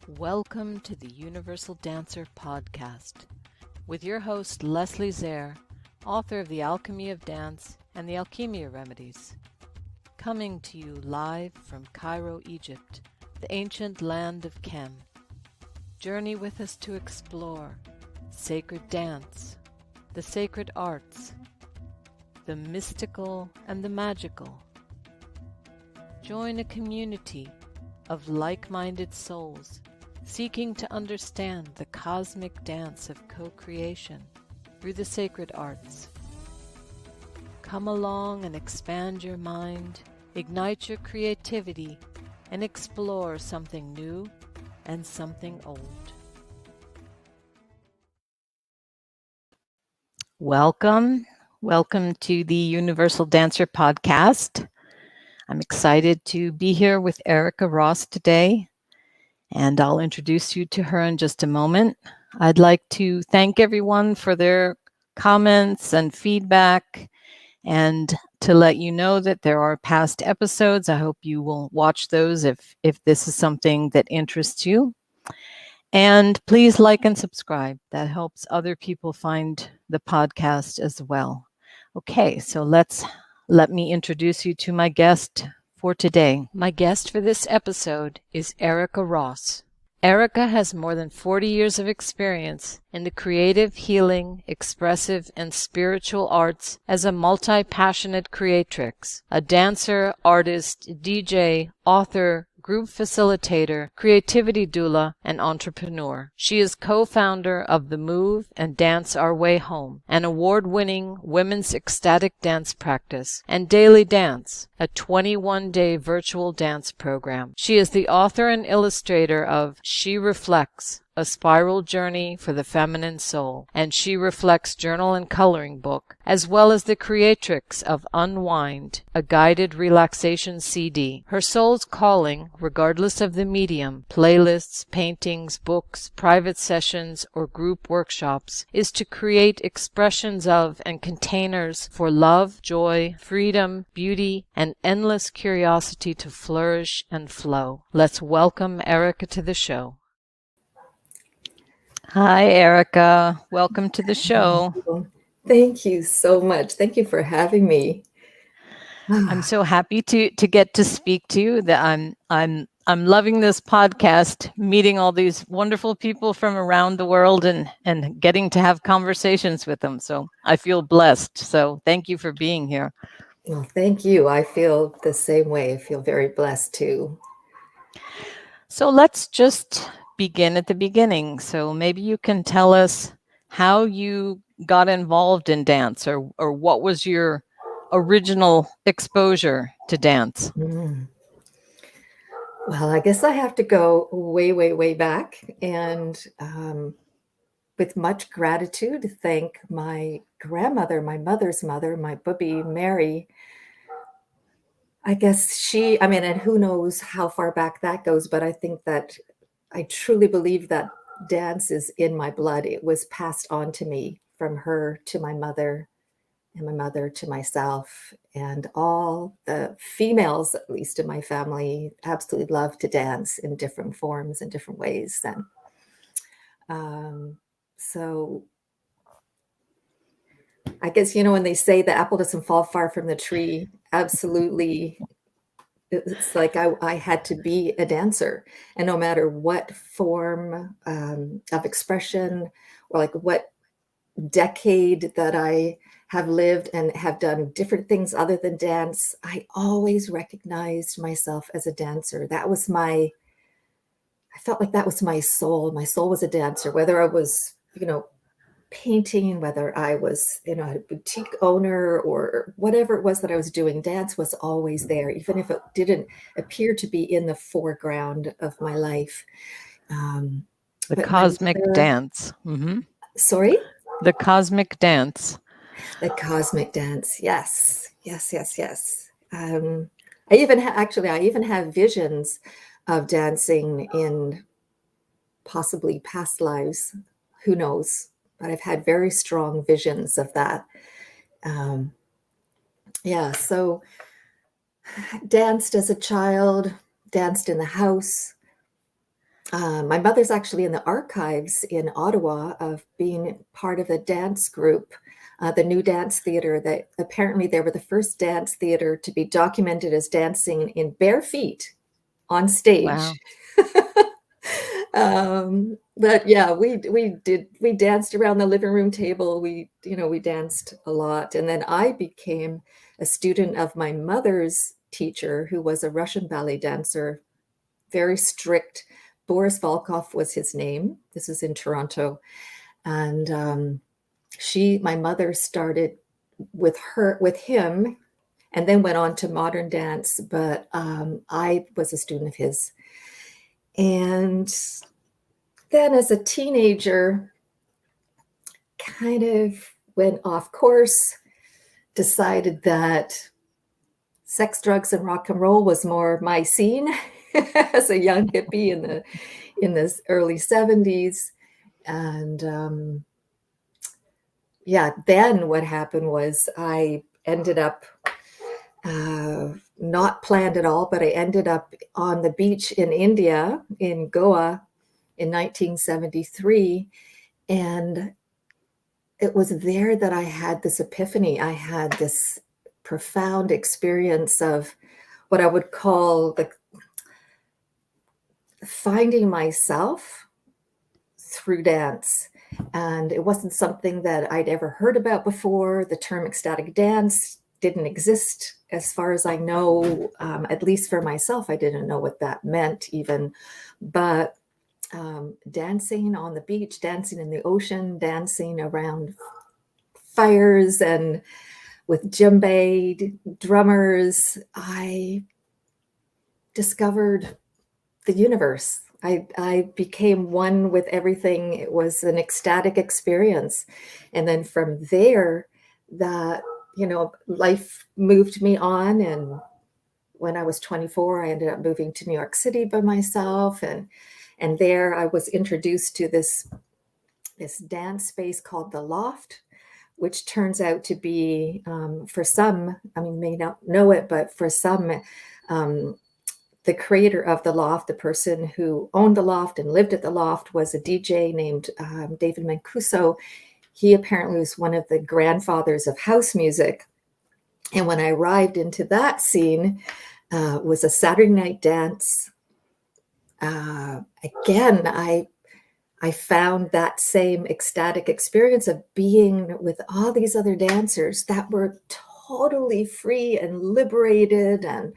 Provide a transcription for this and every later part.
Welcome to the Universal Dancer podcast with your host Leslie Zehr, author of The Alchemy of Dance and the Alchemia Remedies. Coming to you live from Cairo, Egypt, the ancient land of Kem. Journey with us to explore sacred dance, the sacred arts, the mystical and the magical. Join a community of like-minded souls seeking to understand the cosmic dance of co-creation through the sacred arts. Come along and expand your mind, ignite your creativity, and explore something new and something old. Welcome to the Universal Dancer podcast. I'm excited to be here with Erica Ross today, and I'll introduce you to her in just a moment. I'd like to thank everyone for their comments and feedback, and to let you know that there are past episodes. I hope you will watch those if this is something that interests you. And please like and subscribe. That helps other people find the podcast as well. Okay, so let me introduce you to my guest for today. My guest for this episode is Erica Ross. Erica has more than 40 years of experience in the creative, healing, expressive, and spiritual arts as a multi-passionate creatrix, a dancer, artist, DJ, author, group facilitator, creativity doula, and entrepreneur. She is co-founder of The Move and Dance Our Way Home, an award-winning women's ecstatic dance practice, and Daily Dance, a 21-day virtual dance program. She is the author and illustrator of She Reflects, a spiral journey for the feminine soul, and She Reflects journal and coloring book, as well as the creatrix of Unwind, a guided relaxation CD. Her soul's calling, regardless of the medium, playlists, paintings, books, private sessions, or group workshops, is to create expressions of and containers for love, joy, freedom, beauty, and endless curiosity to flourish and flow. Let's welcome Erica to the show. Hi, Erica. Welcome to the show. Thank you so much. Thank you for having me. I'm so happy to get to speak to you. That I'm loving this podcast, meeting all these wonderful people from around the world and getting to have conversations with them. So I feel blessed. So thank you for being here. Well, thank you. I feel the same way. I feel very blessed too. So let's just begin at the beginning. So maybe you can tell us how you got involved in dance, or what was your original exposure to dance? Well, I guess I have to go way, way, way back, and with much gratitude, thank my grandmother, my mother's mother, my booby Mary. I guess and who knows how far back that goes, but I think that I truly believe that dance is in my blood. It was passed on to me from her to my mother, and my mother to myself, and all the females, at least in my family, absolutely love to dance in different forms and different ways. And so I guess, when they say the apple doesn't fall far from the tree, absolutely. It's like I had to be a dancer, and no matter what form of expression, or like what decade that I have lived and have done different things other than dance, I always recognized myself as a dancer. I felt like that was my soul. My soul was a dancer, whether I was, painting, whether I was, a boutique owner or whatever it was that I was doing, dance was always there, even if it didn't appear to be in the foreground of my life. The cosmic dance. Mm-hmm. Sorry? The cosmic dance. The cosmic dance. Yes. Yes, yes, yes. I even have visions of dancing in possibly past lives. Who knows? But I've had very strong visions of that. So danced as a child, danced in the house. My mother's actually in the archives in Ottawa of being part of a dance group, the New Dance Theatre, that apparently they were the first dance theatre to be documented as dancing in bare feet on stage. Wow. But yeah, we danced around the living room table. We danced a lot. And then I became a student of my mother's teacher, who was a Russian ballet dancer, very strict. Boris Volkov was his name. This is in Toronto. And my mother started with him, and then went on to modern dance. But I was a student of his. And then as a teenager, kind of went off course, decided that sex, drugs, and rock and roll was more my scene as a young hippie in the early 70s. And yeah, then what happened was I ended up not planned at all, but I ended up on the beach in India, in Goa, in 1973. And it was there that I had this epiphany. I had this profound experience of what I would call the finding myself through dance. And it wasn't something that I'd ever heard about before. The term ecstatic dance didn't exist as far as I know, at least for myself. I didn't know what that meant even. But dancing on the beach, dancing in the ocean, dancing around fires and with djembe drummers, I discovered the universe. I became one with everything. It was an ecstatic experience. And then from there, that, life moved me on. And when I was 24, I ended up moving to New York City by myself. And there I was introduced to this dance space called The Loft, which turns out to be, for some, may not know it, but for some, the creator of The Loft, the person who owned The Loft and lived at The Loft, was a DJ named David Mancuso. He apparently was one of the grandfathers of house music. And when I arrived into that scene, it was a Saturday night dance. Again, I found that same ecstatic experience of being with all these other dancers that were totally free and liberated. And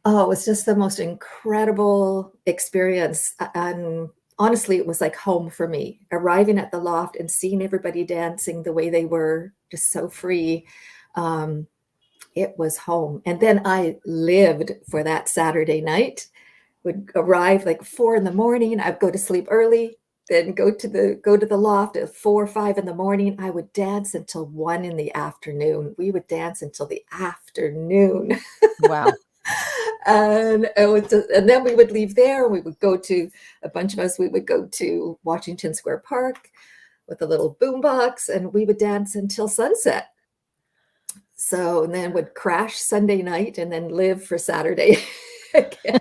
it was just the most incredible experience. And honestly, it was like home for me, arriving at the Loft and seeing everybody dancing the way they were, just so free. It was home. And then I lived for that Saturday night. Would arrive like 4 a.m. I'd go to sleep early, then go to the Loft at 4 or 5 a.m. I would dance until 1 p.m. We would dance until the afternoon. Wow. And then we would leave there. We would go to, a bunch of us, we would go to Washington Square Park with a little boombox, and we would dance until sunset. So, and then would crash Sunday night and then live for Saturday again.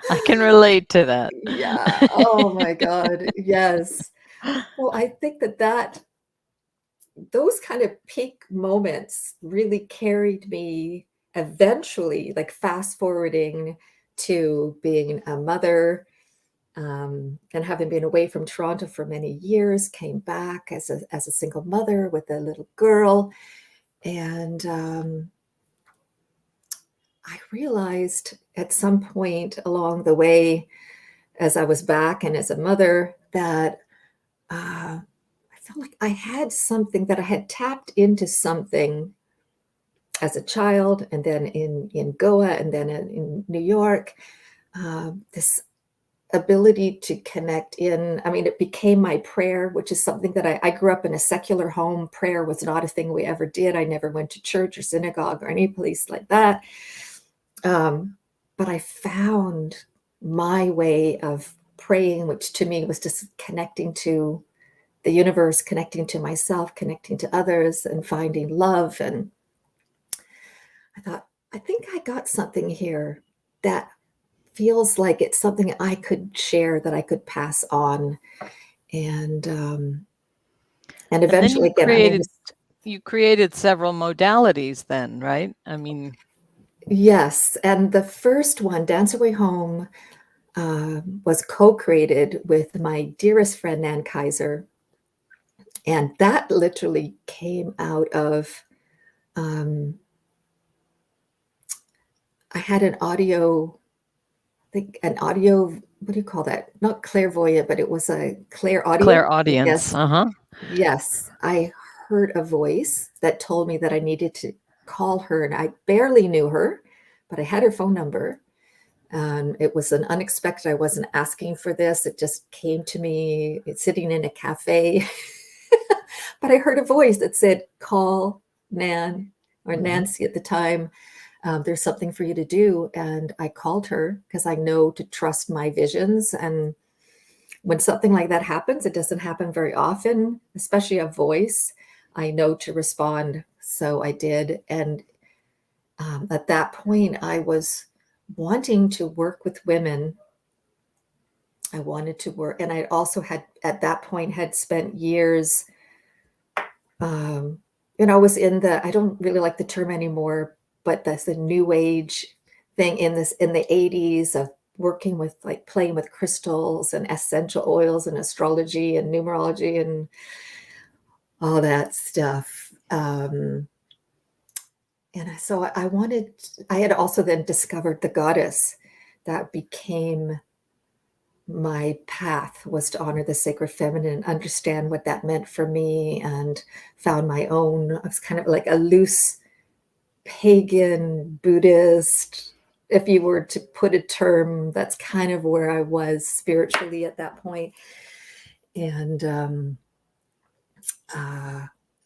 I can relate to that. Yeah. Oh my God. Yes. Well, I think that those kind of peak moments really carried me eventually, like fast forwarding to being a mother, and having been away from Toronto for many years, came back as a single mother with a little girl. And I realized at some point along the way, as I was back and as a mother, that I felt like I had something, that I had tapped into something as a child, and then in Goa, and then in New York, this ability to connect in. It became my prayer, which is something that I grew up in a secular home. Prayer was not a thing we ever did. I never went to church or synagogue or any place like that. But I found my way of praying, which to me was just connecting to the universe, connecting to myself, connecting to others, and finding love. And I thought, I think I got something here that feels like it's something I could share, that I could pass on. And And then eventually, again, I mean, you created several modalities then, right? I mean, yes. And the first one, Dance Away Home, was co-created with my dearest friend, Nan Kaiser. And that literally came out of, um, I had an audio, I think an audio, what do you call that? Not clairvoyant, but it was a clairaudience. clairaudience. Yes. Uh-huh. Yes. I heard a voice that told me that I needed to call her, and I barely knew her, but I had her phone number. It was an unexpected, I wasn't asking for this. It just came to me. It's sitting in a cafe. But I heard a voice that said, call Nan, or Nancy at the time. There's something for you to do. And I called her because I know to trust my visions. And when something like that happens, it doesn't happen very often, especially a voice. I know to respond. So I did. And at that point, I was wanting to work with women. I wanted to work. And I also had, at that point, had spent years, was in the, I don't really like the term anymore, but that's the new age thing in the 80s of working with, like, playing with crystals and essential oils and astrology and numerology and all that stuff. And so I had also then discovered the goddess. That became my path, was to honor the sacred feminine, understand what that meant for me, and found my own. I was kind of like a loose pagan Buddhist, if you were to put a term. That's kind of where I was spiritually at that point. And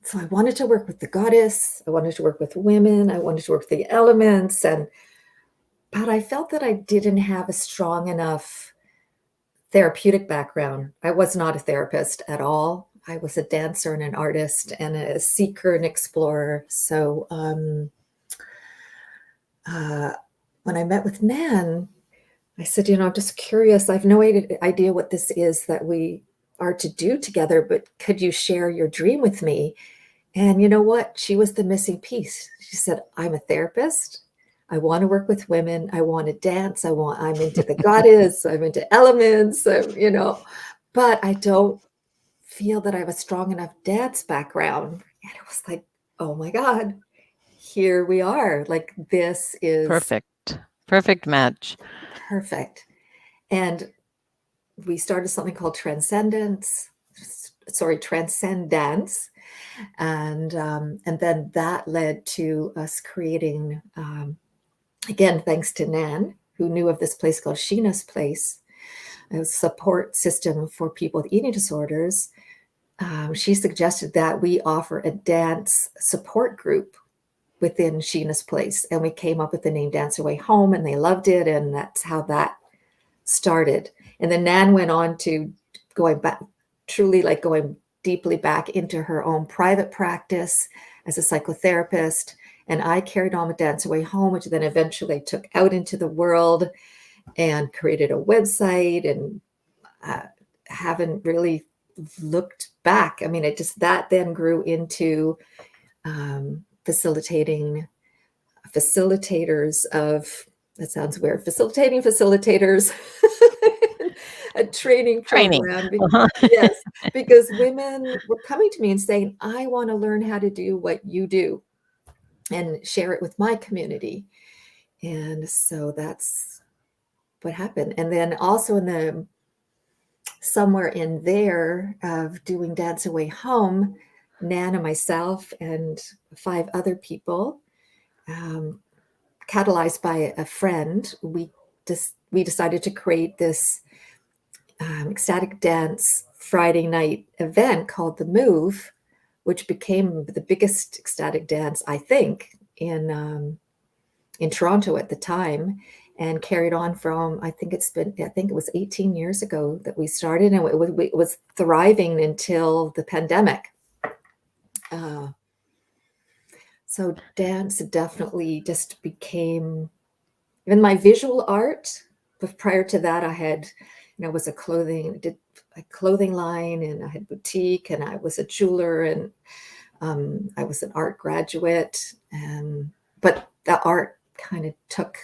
so I wanted to work with the goddess. I wanted to work with women. I wanted to work with the elements. But I felt that I didn't have a strong enough therapeutic background. I was not a therapist at all. I was a dancer and an artist and a seeker and explorer. So when I met with Nan, I said, I'm just curious. I have no idea what this is that we are to do together, but could you share your dream with me? And you know what? She was the missing piece. She said, I'm a therapist. I want to work with women. I want to dance. I'm into the goddess. I'm into elements, but I don't feel that I have a strong enough dance background. And it was like, oh my God, here we are. Like, this is perfect match. Perfect. And we started something called Transcendence. And then that led to us creating, again, thanks to Nan, who knew of this place called Sheena's Place, a support system for people with eating disorders. She suggested that we offer a dance support group within Sheena's Place, and we came up with the name Dance Away Home, and they loved it, and that's how that started. And then Nan went on to going back, truly like going deeply back into her own private practice as a psychotherapist. And I carried on with Dance Away Home, which then eventually took out into the world and created a website, and haven't really looked back. I mean, that then grew into facilitating facilitators of, that sounds weird, facilitating facilitators, a training program. Yes, because women were coming to me and saying, I want to learn how to do what you do and share it with my community. And so that's what happened. And then also somewhere in there of doing Dance Away Home, Nan and myself and 5 other people, catalyzed by a friend, we decided to create this ecstatic dance Friday night event called The Move, which became the biggest ecstatic dance, I think, in Toronto at the time, and carried on from, I think it was 18 years ago that we started, and it was thriving until the pandemic. So dance definitely just became, even my visual art but prior to that, I had, was did a clothing line, and I had boutique, and I was a jeweler, and I was an art graduate, but the art kind of took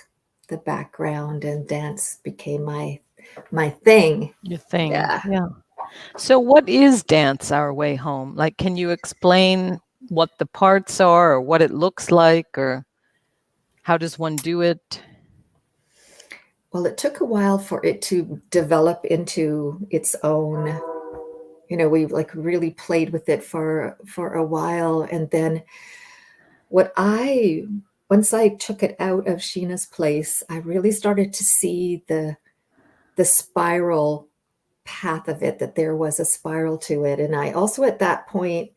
the background, and dance became my thing. Your thing. Yeah. Yeah. So what is Dance Our Way Home? Like, can you explain what the parts are, or what it looks like, or how does one do it? Well, it took a while for it to develop into its own. We like really played with it for a while, and then once I took it out of Sheena's place, I really started to see the spiral path of it, that there was a spiral to it. And I also, at that point,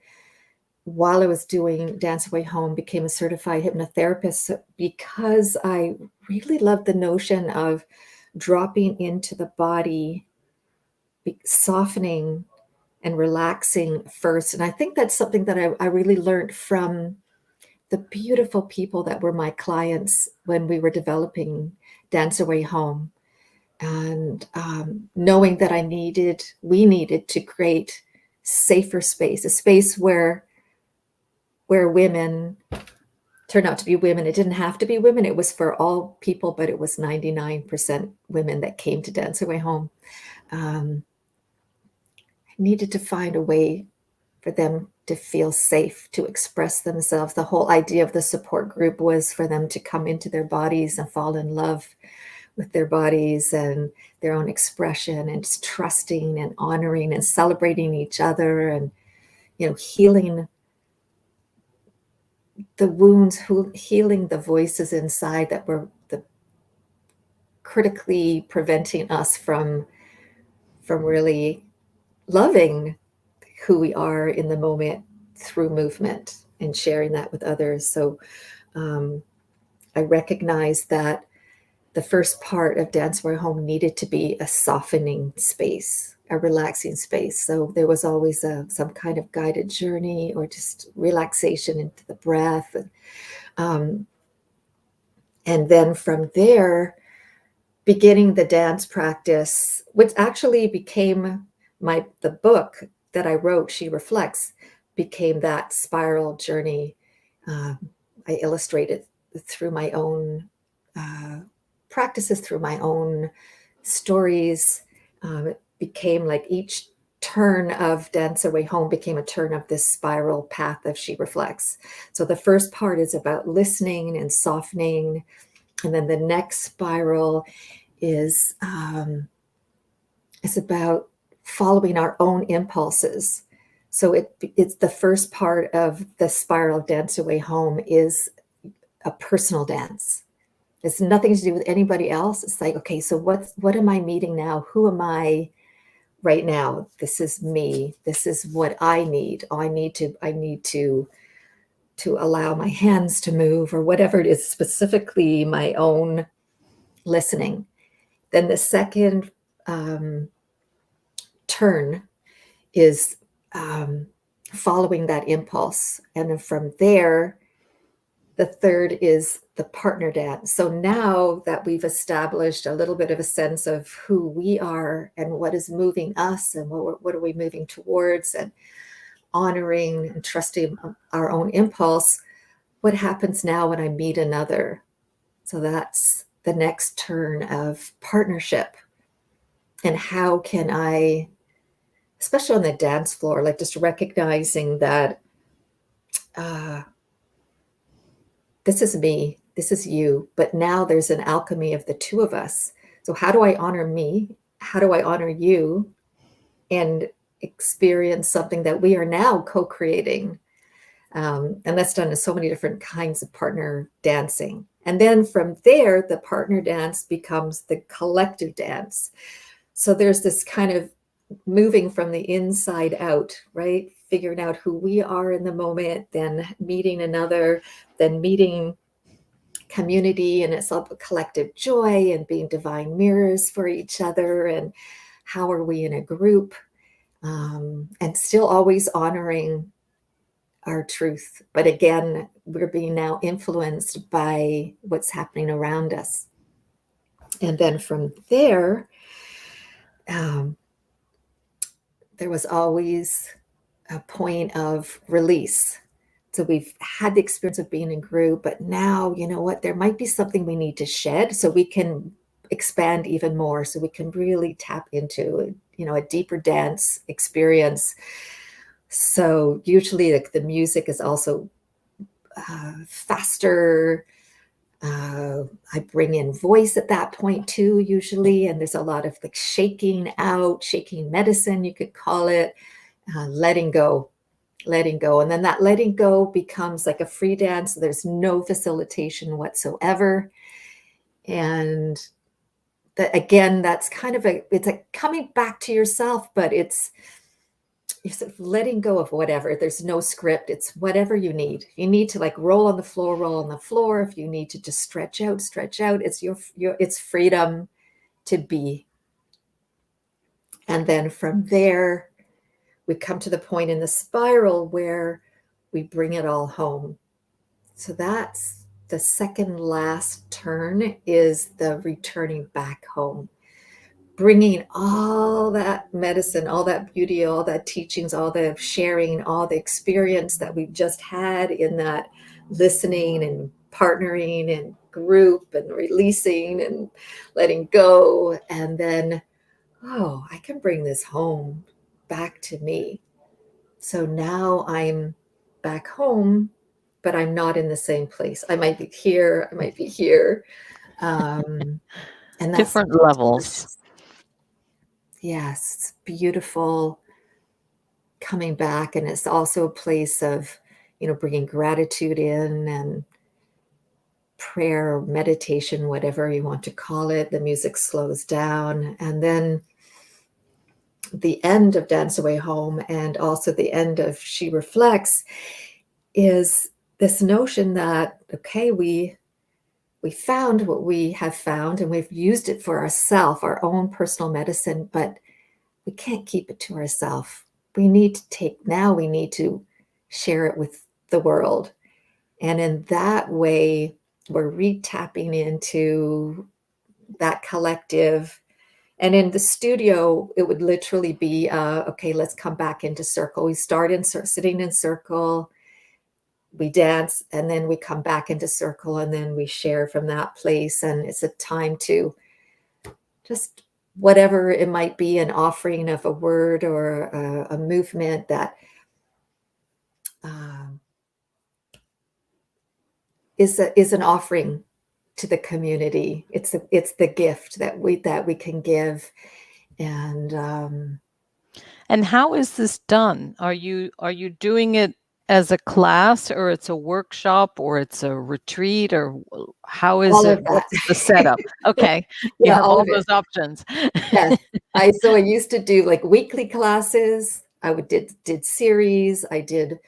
while I was doing Dance Away Home, became a certified hypnotherapist, because I really loved the notion of dropping into the body, softening and relaxing first. And I think that's something that I really learned from the beautiful people that were my clients when we were developing Dance Away Home. And knowing that we needed to create safer space, a space where women turned out to be women. It didn't have to be women. It was for all people, but it was 99% women that came to Dance Away Home. I needed to find a way for them to feel safe, to express themselves. The whole idea of the support group was for them to come into their bodies and fall in love with their bodies and their own expression, and just trusting and honoring and celebrating each other, and healing the wounds, healing the voices inside that were critically preventing us from really loving who we are in the moment through movement and sharing that with others. So I recognized that the first part of Dance Away Home needed to be a softening space, a relaxing space. So there was always some kind of guided journey, or just relaxation into the breath. And then from there, beginning the dance practice, which actually became the book that I wrote, She Reflects, became that spiral journey. I illustrated through my own practices, through my own stories. It became like each turn of Dance Away Home became a turn of this spiral path of She Reflects. So the first part is about listening and softening. And then the next spiral is about following our own impulses. So it's the first part of the spiral of Dance Away Home is a personal dance. It's nothing to do with anybody else. It's like, okay, so what am I meeting now? Who am I right now? This is me. This is what I need. I need to allow my hands to move, or whatever it is, specifically my own listening. Then the second turn is following that impulse. And then from there, the third is the partner dance. So now that we've established a little bit of a sense of who we are and what is moving us, and what are we moving towards, and honoring and trusting our own impulse, what happens now when I meet another? So that's the next turn of partnership. And how can I, especially on the dance floor, like just recognizing that this is me, this is you, but now there's an alchemy of the two of us. So how do I honor me? How do I honor you? And experience something that we are now co-creating. And that's done in so many different kinds of partner dancing. And then from there, the partner dance becomes the collective dance. So there's this kind of moving from the inside out, right? Figuring out who we are in the moment, then meeting another, then meeting community, and it's all collective joy and being divine mirrors for each other. And how are we in a group? And still always honoring our truth. But again, we're being now influenced by what's happening around us. And then from there, um, there was always a point of release. So we've had the experience of being in group, but now, you know what, there might be something we need to shed so we can expand even more, so we can really tap into, you know, a deeper dance experience. So usually the music is also faster. I bring in voice at that point too, usually, and there's a lot of like shaking out, shaking medicine, you could call it, letting go, letting go. And then that letting go becomes like a free dance. There's no facilitation whatsoever. And that, again, that's kind of it's like coming back to yourself, but it's you're sort of letting go of whatever. There's no script. It's whatever you need. You need to like roll on the floor, roll on the floor. If you need to just stretch out, stretch out. It's your it's freedom to be. And then from there, we come to the point in the spiral where we bring it all home. So that's the second last turn, is the returning back home, bringing all that medicine, all that beauty, all that teachings, all the sharing, all the experience that we just had in that listening and partnering and group and releasing and letting go. And then, oh, I can bring this home back to me. So now I'm back home, but I'm not in the same place. I might be here, I might be here. And that's Different levels. Yes, it's beautiful coming back. And it's also a place of, you know, bringing gratitude in, and prayer or meditation, whatever you want to call it. The music slows down. And then the end of Dance Away Home, and also the end of She Reflects, is this notion that, okay, we found what we have found, and we've used it for ourselves, our own personal medicine, but we can't keep it to ourselves. We need to share it with the world. And in that way, we're re-tapping into that collective. And in the studio, it would literally be, okay, let's come back into circle. We start in sitting in circle, we dance, and then we come back into circle, and then we share from that place. And it's a time to just, whatever it might be, an offering of a word or a movement that is an offering to the community. It's the gift that we can give. And how is this done? Are you doing it as a class, or it's a workshop, or it's a retreat, or how is all it? of that. What's the setup? Okay, you Yeah, have all all of it. those options. Yes. I used to do like weekly classes. I did series. I did,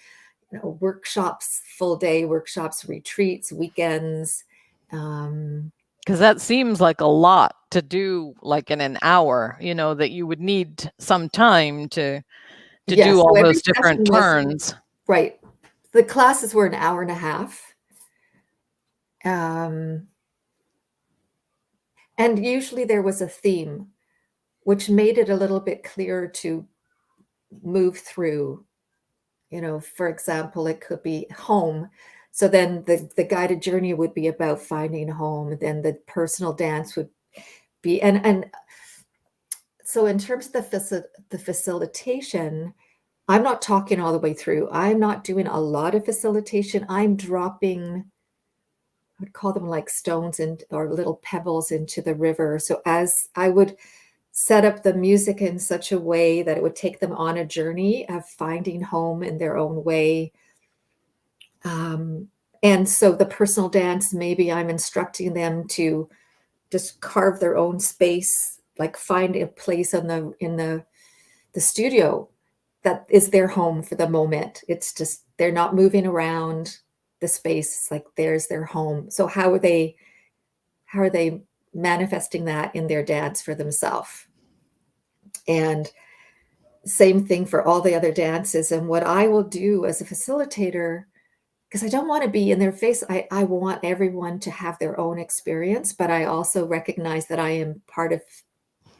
you know, workshops, full day workshops, retreats, weekends. Because that seems like a lot to do, like in an hour, you know, that you would need some time to Yeah, do so all every those different session was turns. right. The classes were an hour and a half. And usually there was a theme, which made it a little bit clearer to move through. You know, for example, it could be home. So then the guided journey would be about finding home. Then the personal dance would be, and so in terms of the facilitation, I'm not talking all the way through. I'm not doing a lot of facilitation. I'm dropping, I would call them like stones or little pebbles into the river. So as I would set up the music in such a way that it would take them on a journey of finding home in their own way. And so the personal dance, maybe I'm instructing them to just carve their own space, like find a place in the studio that is their home for the moment. It's just, they're not moving around the space. It's like there's their home. So how are they manifesting that in their dance for themselves? And same thing for all the other dances. And what I will do as a facilitator because I don't want to be in their face. I want everyone to have their own experience, but I also recognize that I am part of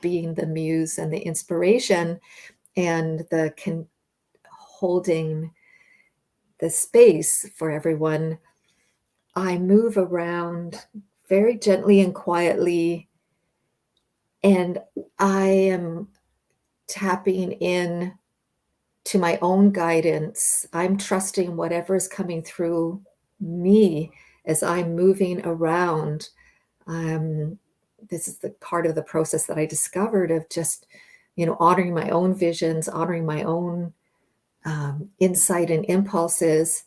being the muse and the inspiration and the holding the space for everyone. I move around very gently and quietly, and I am tapping in to my own guidance. I'm trusting whatever is coming through me as I'm moving around. Um, this is the part of the process that I discovered of just, honoring my own visions, honoring my own insight and impulses.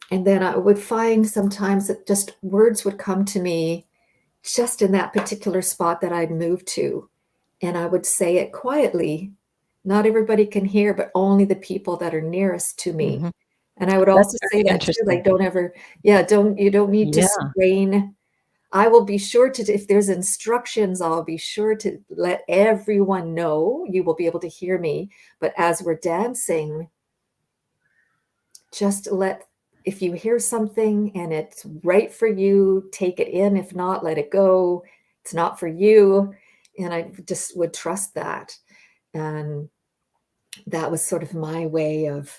And then I would find sometimes that just words would come to me just in that particular spot that I'd moved to. And I would say it quietly. Not everybody can hear, but only the people that are nearest to me. Mm-hmm. And I would That's also say very that too, interesting. like, you don't need to Yeah. strain. I will be sure to, if there's instructions, I'll be sure to let everyone know. You will be able to hear me. But as we're dancing, just if you hear something and it's right for you, take it in. If not, let it go. It's not for you. And I just would trust that. And that was sort of my way of,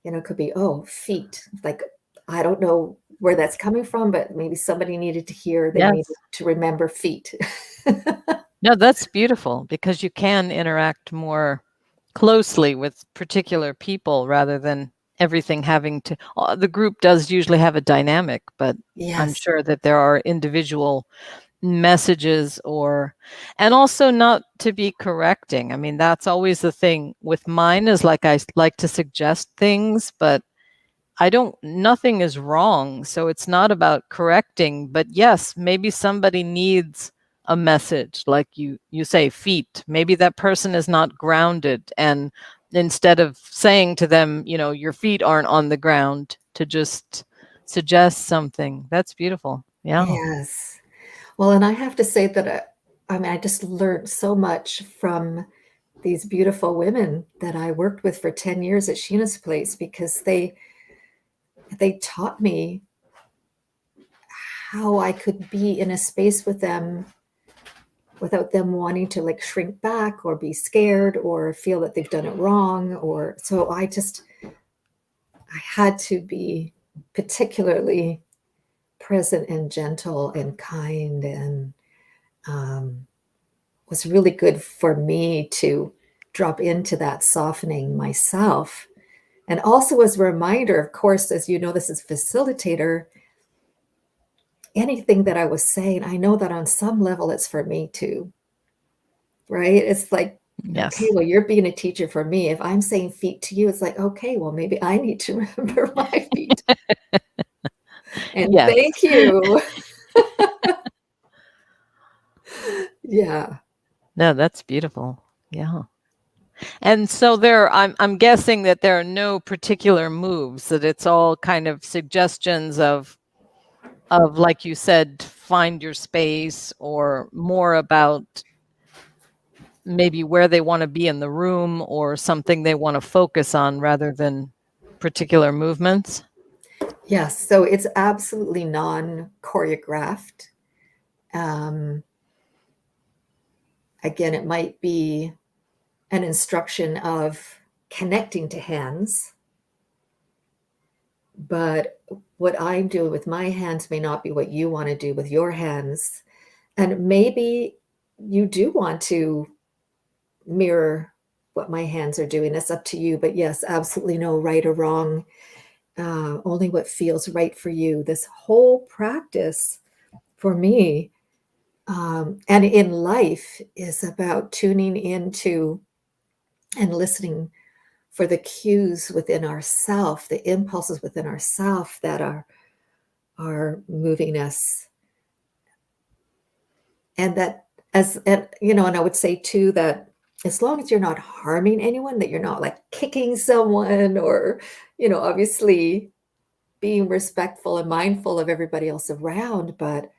it could be, oh, feet. Like, I don't know where that's coming from, but maybe somebody needed to hear, they Yes. needed to remember feet. No, that's beautiful because you can interact more closely with particular people rather than everything having to. The group does usually have a dynamic, but I'm Yes. sure that there are individual messages and also not to be correcting. I mean, that's always the thing with mine is like I like to suggest things, but nothing is wrong. So it's not about correcting, but yes, maybe somebody needs a message, like you say, feet. Maybe that person is not grounded. And instead of saying to them, your feet aren't on the ground, to just suggest something. That's beautiful. Yeah. Yes. Well, and I have to say that I just learned so much from these beautiful women that I worked with for 10 years at Sheena's place, because they taught me how I could be in a space with them without them wanting to like shrink back or be scared or feel that they've done it wrong. Or so I had to be particularly present and gentle and kind, and was really good for me to drop into that softening myself. And also as a reminder, of course, as you know, this is facilitator, anything that I was saying, I know that on some level it's for me too, right? It's like, okay, Yes. well, you're being a teacher for me. If I'm saying feet to you, it's like, okay, well, maybe I need to remember my feet. And Yes. thank you. Yeah. No, that's beautiful. Yeah. And so I'm guessing that there are no particular moves, that it's all kind of suggestions of like you said, find your space, or more about maybe where they want to be in the room or something they want to focus on rather than particular movements. Yes. So it's absolutely non-choreographed. Um, Again, it might be an instruction of connecting to hands, but what I'm doing with my hands may not be what you want to do with your hands. And maybe you do want to mirror what my hands are doing. That's up to you. But yes, absolutely no right or wrong. Only what feels right for you. This whole practice for me, and in life, is about tuning into and listening for the cues within ourself, the impulses within ourself that are moving us. And that and I would say too that as long as you're not harming anyone, that you're not like kicking someone or, obviously being respectful and mindful of everybody else around, but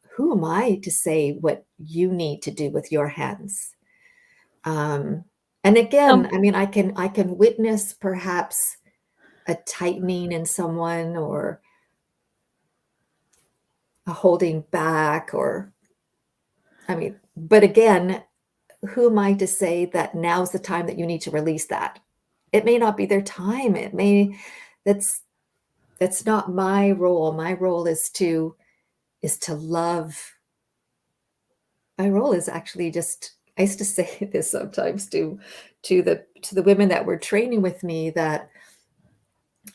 who am I to say what you need to do with your hands? Um, and again, I mean, I can witness perhaps a tightening in someone or a holding back, or I mean, but again, who am I to say that now's the time that you need to release that? It may not be their time. It may that's that's not my role. My role is to love. My role is actually just, I used to say this sometimes to the women that were training with me, that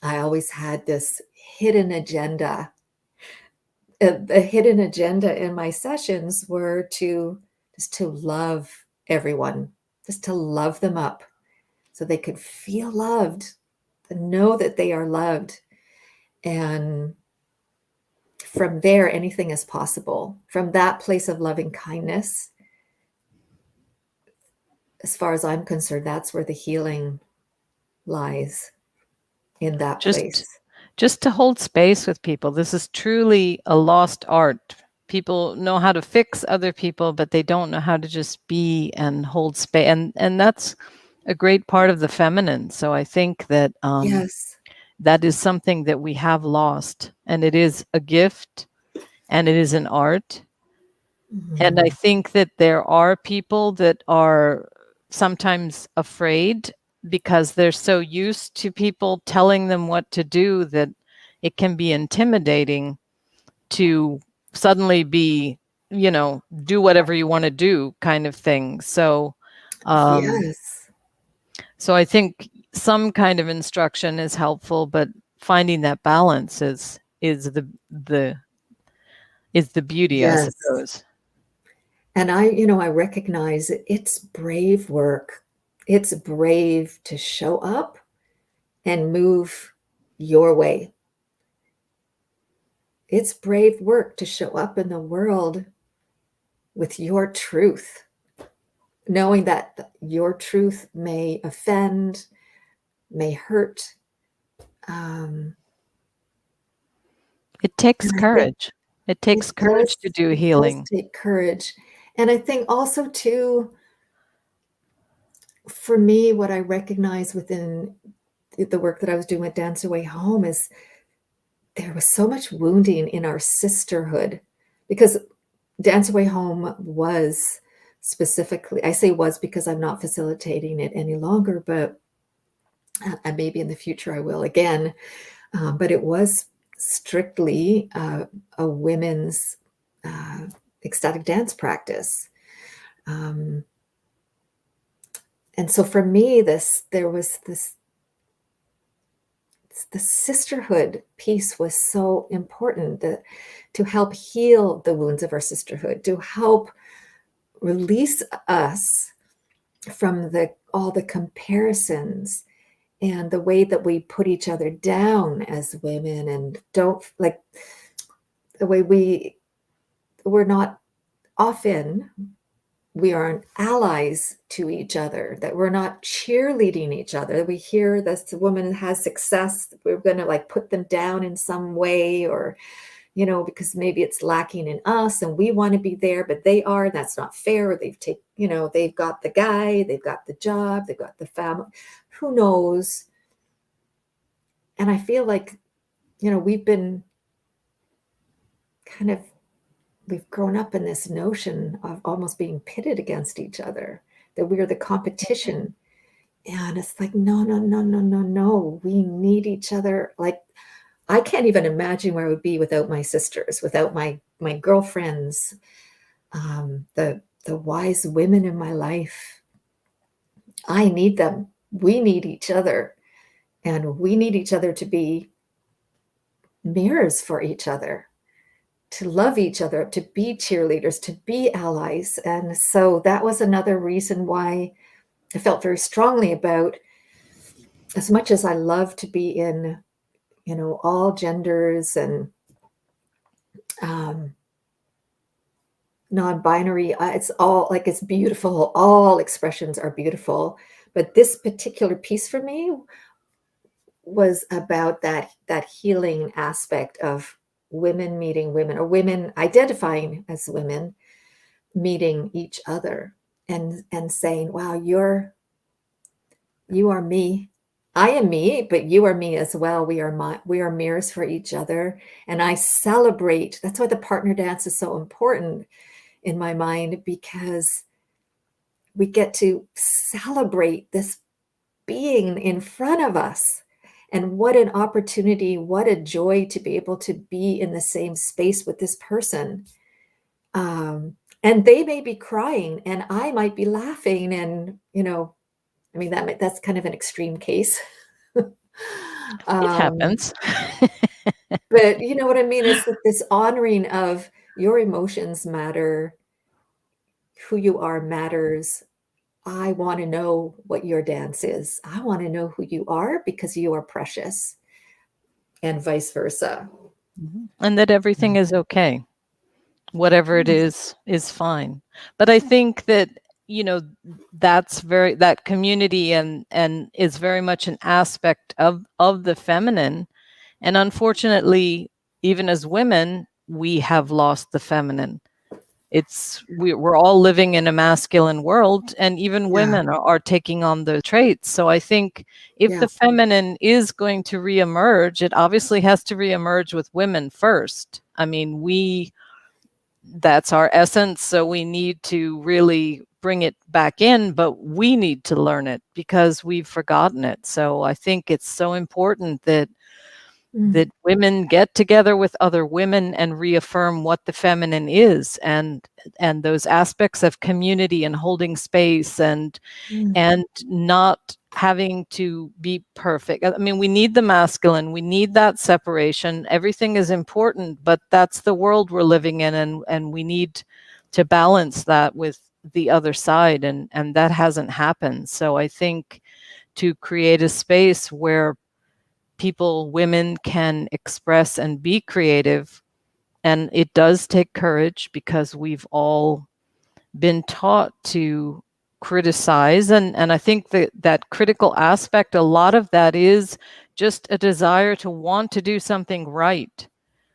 I always had this hidden agenda. The hidden agenda in my sessions were to just to love everyone, just to love them up so they could feel loved, to know that they are loved. And from there, anything is possible. From that place of loving kindness, as far as I'm concerned, that's where the healing lies, in that just place. just to hold space with people. This is truly a lost art. People know how to fix other people, but they don't know how to just be and hold space. And that's a great part of the feminine. So I think that Yes. that is something that we have lost, and it is a gift, and it is an art. And I Mhm. think that there are people that are sometimes afraid because they're so used to people telling them what to do that it can be intimidating to suddenly be, do whatever you want to do kind of thing. Um, Yes. so I think some kind of instruction is helpful, but finding that balance the is the beauty, I Yes. suppose. And I recognize it's brave work. It's brave to show up and move your way. It's brave work to show up in the world with your truth, knowing that your truth may offend, may hurt. Um, It takes and I think courage. It it takes courage does to do it does healing. take courage. And I think also too, for me, what I recognize within the work that I was doing with Dance Away Home is there was so much wounding in our sisterhood, because Dance Away Home was specifically, I say was because I'm not facilitating it any longer, but maybe in the future I will again. But it was strictly a women's uh, ecstatic dance practice. Um, and so for me, there was this the sisterhood piece was so important, to help heal the wounds of our sisterhood, to help release us from all the comparisons and the way that we put each other down as women, and don't like the way we're not often, we aren't allies to each other, that we're not cheerleading each other. We hear this woman has success, we're going to like put them down in some way, or because maybe it's lacking in us and we want to be there, but they are, that's not fair. They've got the guy, they've got the job, they've got the family, who knows. And I feel like, we've been kind of we've grown up in this notion of almost being pitted against each other, that we are the competition. And it's like, no, no, no, no, no, no. We need each other. Like, I can't even imagine where I would be without my sisters, without my girlfriends, the wise women in my life. I need them. We need each other. And we need each other to be mirrors for each other, to love each other, to be cheerleaders, to be allies. And so that was another reason why I felt very strongly about, as much as I love to be in, all genders and um, non-binary, it's all like, it's beautiful. All expressions are beautiful. But this particular piece for me was about that healing aspect of women meeting women, or women identifying as women meeting each other, and saying, wow, you are me, I am me, but you are me as well. We are mirrors for each other. And I celebrate. That's why the partner dance is so important in my mind, because we get to celebrate this being in front of us. And what an opportunity, what a joy to be able to be in the same space with this person. And they may be crying and I might be laughing. And, I mean, that's kind of an extreme case. It um, happens. but you know what I mean? It's like this honoring of your emotions matter, who you are matters. I want to know what your dance is. I want to know who you are because you are precious, and vice versa. And that everything is okay. Whatever it is fine. But I think that, you know, that community and is very much an aspect of the feminine. And unfortunately, even as women, we have lost the feminine. We're all living in a masculine world, and even Yeah, women are taking on those traits. So I think if yeah. the feminine is going to reemerge, it obviously has to reemerge with women first. I mean, that's our essence, so we need to really bring it back in, but we need to learn it because we've forgotten it. So I think it's so important that Mm, women get together with other women and reaffirm what the feminine is, and those aspects of community and holding space mm, and not having to be perfect. I mean, we need the masculine, we need that separation. Everything is important, but that's the world we're living in, and we need to balance that with the other side, and that hasn't happened. So I think to create a space where women can express and be creative, and it does take courage because we've all been taught to criticize, and I think that critical aspect, a lot of that is just a desire to want to do something right.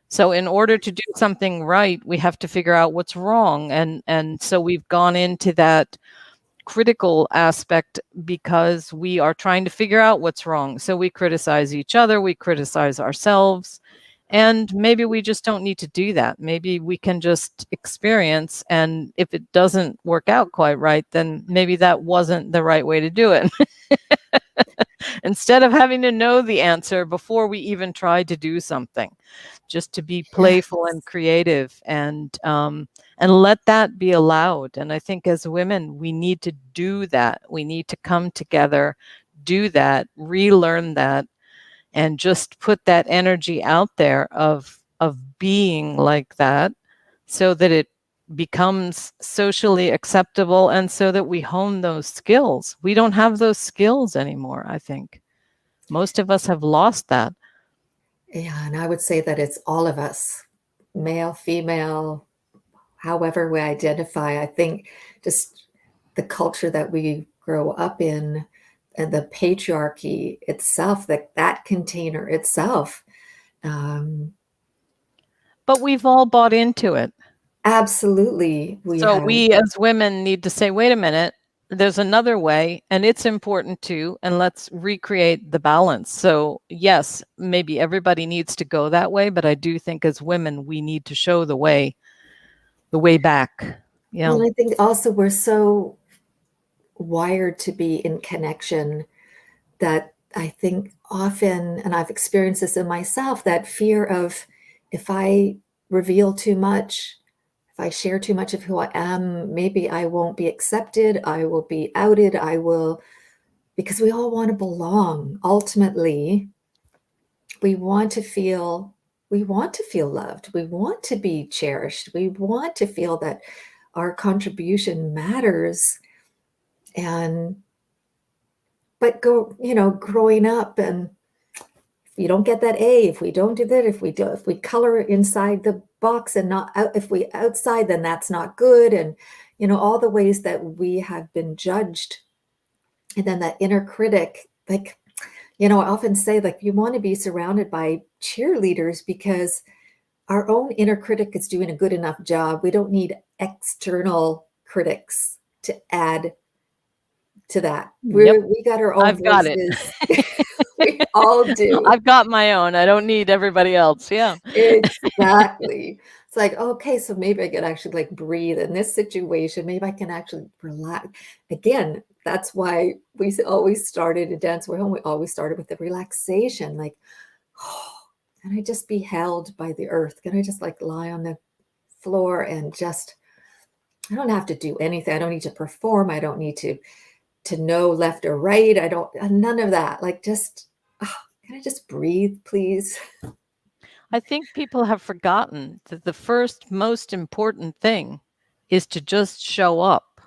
So in order to do something right, we have to figure out what's wrong, and so we've gone into that critical aspect because we are trying to figure out what's wrong. So we criticize each other, we criticize ourselves, and maybe we just don't need to do that. Maybe we can just experience, and if it doesn't work out quite right, then maybe that wasn't the right way to do it. Instead of having to know the answer before we even try to do something, just to be yeah. playful and creative, and let that be allowed. And I think as women, we need to do that. We need to come together, do that, relearn that, and just put that energy out there of being like that, so that it becomes socially acceptable, and so that we hone those skills. We don't have those skills anymore, I think. Most of us have lost that. Yeah, and I would say that it's all of us, male, female, however we identify. I think just the culture that we grow up in and the patriarchy itself, that container itself, um, But we've all bought into it. absolutely we So have. we as women need to say, wait a minute, there's another way, and it's important too, and let's recreate the balance. So yes, maybe everybody needs to go that way, but I do think as women, we need to show the way back. Yeah. Well, I think also we're so wired to be in connection that I think often, and I've experienced this in myself, that fear of if I reveal too much, if I share too much of who I am, maybe I won't be accepted, I will be outed, I will, because we all want to belong. Ultimately, we want to feel we want to feel loved. We want to be cherished. We want to feel that our contribution matters. And growing up, and if you don't get that A, if we don't do that, if we color inside the box and not out, if we outside, then that's not good. And all the ways that we have been judged. And then that inner critic, like, I often say, like, you want to be surrounded by cheerleaders because our own inner critic is doing a good enough job. We don't need external critics to add to that. Yep. We got our own I've got it. voices. We all do. I've got my own. I don't need everybody else. Yeah. Exactly. It's like, okay, so maybe I can actually like breathe in this situation. Maybe I can actually relax. Again, that's why we always started a dance we're home. We always started with the relaxation. Like, oh, can I just be held by the earth? Can I just like lie on the floor and just, I don't have to do anything. I don't need to perform. I don't need to know left or right. I don't, none of that. Like just, oh, can I just breathe, please? I think people have forgotten that the first most important thing is to just show up.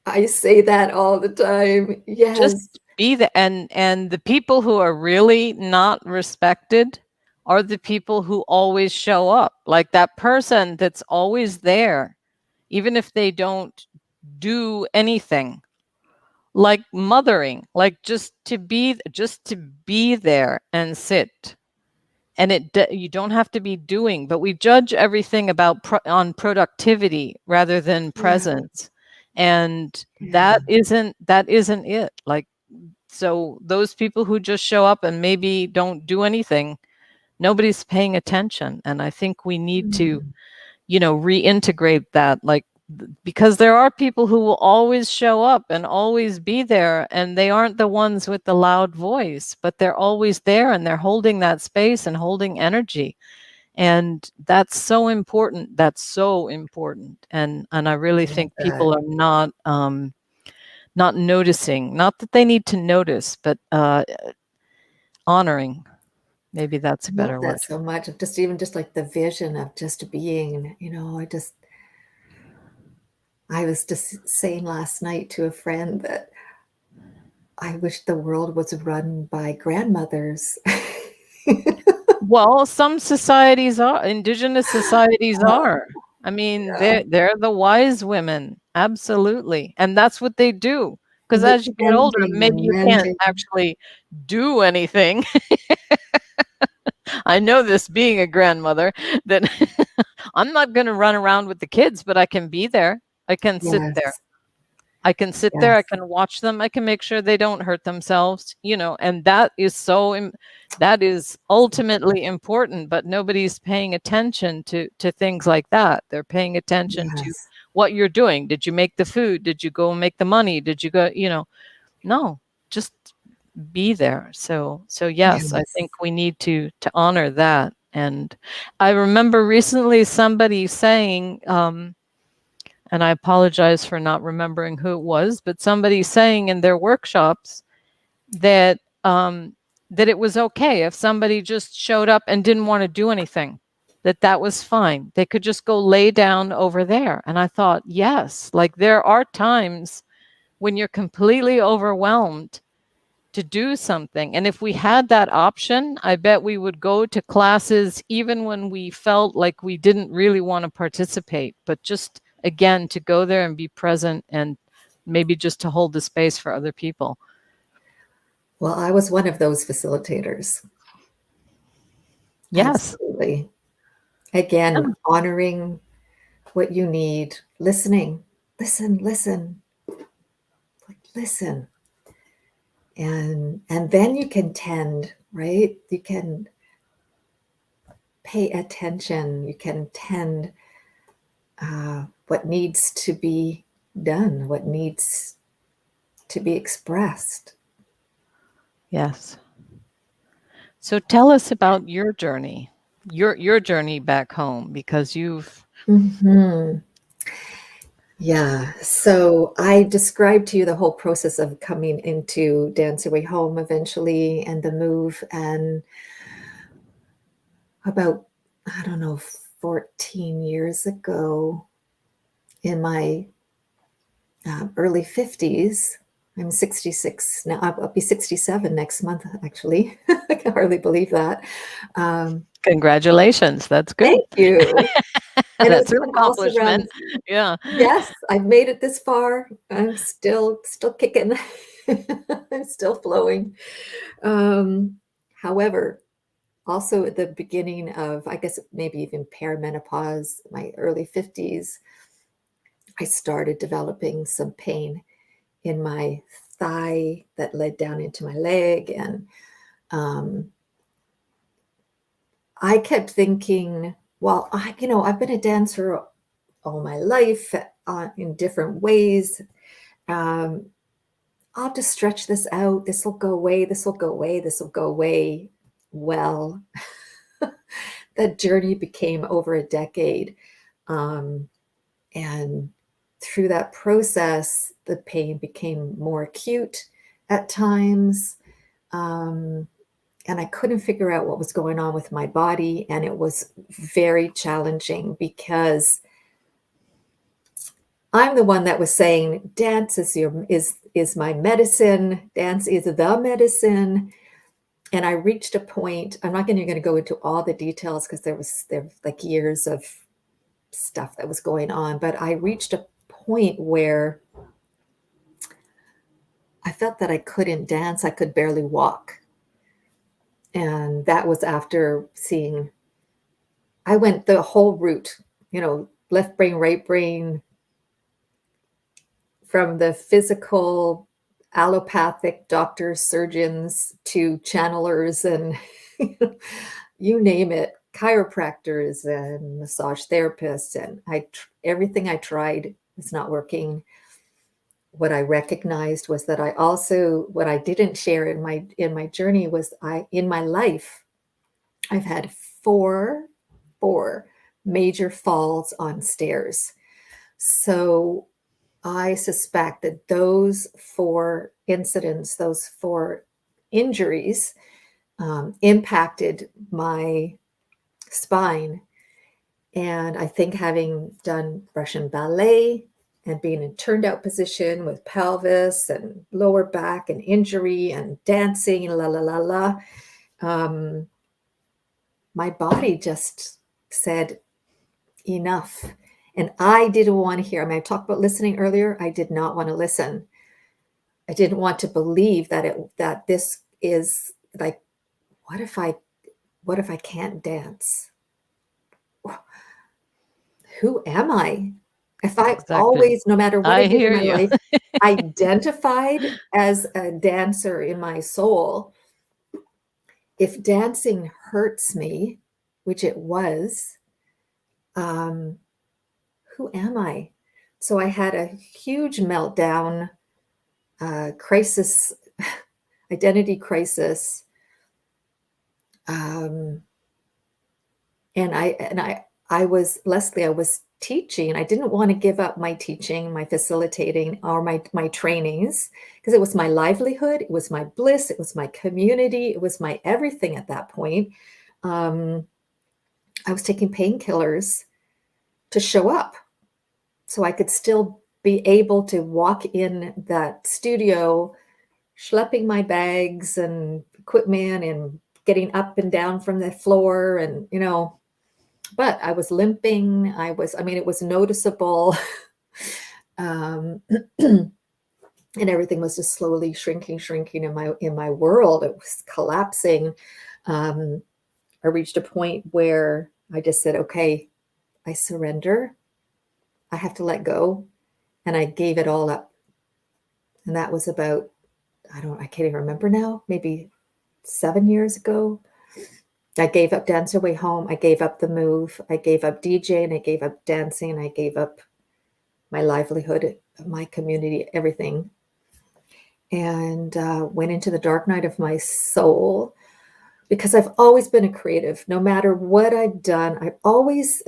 I say that all the time. Just Yes. be the and the people who are really not respected are the people who always show up. Like that person that's always there, even if they don't do anything. Like mothering, like just to be there and sit. And you don't have to be doing, but we judge everything about on productivity rather than Yeah. presence, and Yeah. that isn't it. Like, so those people who just show up and maybe don't do anything, nobody's paying attention. And I think we need to, Mhm. reintegrate that, like, because there are people who will always show up and always be there, and they aren't the ones with the loud voice, but they're always there and they're holding that space and holding energy. And that's so important. That's so important. And I really Love think that. people are not noticing, not that they need to notice, but honoring. Maybe that's a I love better that word. so much. Of just even just like the vision of just being, I was just saying last night to a friend that I wish the world was run by grandmothers. Well, some societies are, indigenous societies are. I mean, Yeah. they're the wise women, absolutely. And that's what they do. Because The as you get older, tending maybe and you can't mending. actually do anything. I know this being a grandmother that I'm not going to run around with the kids, but I can be there. I can sit there. Yes. I can sit there, I Yes. can watch them, I can make sure they don't hurt themselves, and that is that is ultimately important, but nobody's paying attention to things like that. They're paying attention to Yes. what you're doing. Did you make the food? Did you go make the money? Did you go, no, just be there. So yes, I Yes. think we need to honor that. And I remember recently somebody saying, and I apologize for not remembering who it was, but somebody saying in their workshops that that it was okay if somebody just showed up and didn't want to do anything, that was fine. They could just go lay down over there. And I thought, yes, like there are times when you're completely overwhelmed to do something. And if we had that option, I bet we would go to classes even when we felt like we didn't really want to participate, but just again to go there and be present and maybe just to hold the space for other people. Well, I was one of those facilitators. Yes. Absolutely. Again, Yeah. honoring what you need, listening, listen, listen, like listen. And then you can tend, right? You can pay attention. You can tend what needs to be done, what needs to be expressed. Yes. So tell us about your journey, your journey back home, because you've Mhm. Yeah. So I described to you the whole process of coming into Dance Your Way Home eventually and the move. And about, I don't know, 14 years ago in my early 50s, I'm 66 now. I'll be 67 next month, actually. I can hardly believe that. Um, congratulations. That's good. Thank you. And That's it's an been also accomplishment. around. Yeah. Yes, I've made it this far. I'm still kicking. I'm still flowing. Um, However, also at the beginning of, I guess maybe even perimenopause, my early 50s, I started developing some pain in my thigh that led down into my leg. And I kept thinking, well, I've been a dancer all my life in different ways. I'll just stretch this out. This will go away. This will go away. This will go away. Well, that journey became over a decade. And through that process, the pain became more acute at times. And I couldn't figure out what was going on with my body. And it was very challenging because I'm the one that was saying, dance is my medicine. Dance is the medicine. And I reached a point, I'm not going to go into all the details because there were like years of stuff that was going on, but I reached a point where I felt that I couldn't dance. I could barely walk. And that was after I went the whole route, left brain, right brain, from the physical allopathic doctors, surgeons to channelers and you name it, chiropractors and massage therapists. And everything I tried was not working. What I recognized was that what I didn't share in my journey was in my life, I've had four major falls on stairs. So I suspect that those 4 incidents, those 4 injuries, impacted my spine. And I think having done Russian ballet and being in turned out position with pelvis and lower back and injury and dancing, my body just said enough. And I didn't want to hear. I talked about listening earlier. I did not want to listen. I didn't want to believe that this is like, what if I can't dance? Who am I? If I always, no matter what I did in my life, identified as a dancer in my soul, if dancing hurts me, which it was, who am I? So I had a huge meltdown, crisis, identity crisis. And I was, Leslie, I was teaching. I didn't want to give up my teaching, my facilitating, or my trainings, because it was my livelihood. It was my bliss. It was my community. It was my everything at that point. I was taking painkillers to show up so I could still be able to walk in that studio, schlepping my bags and equipment and getting up and down from the floor. And, but I was limping. It was noticeable. And everything was just slowly shrinking in my world. It was collapsing. I reached a point where I just said, okay, I surrender. I have to let go. And I gave it all up. And that was about, I can't even remember now, maybe 7 years ago. I gave up Dance Your Way Home. I gave up the move. I gave up DJing. I gave up dancing. I gave up my livelihood, my community, everything. And went into the dark night of my soul, because I've always been a creative. No matter what I've done, I always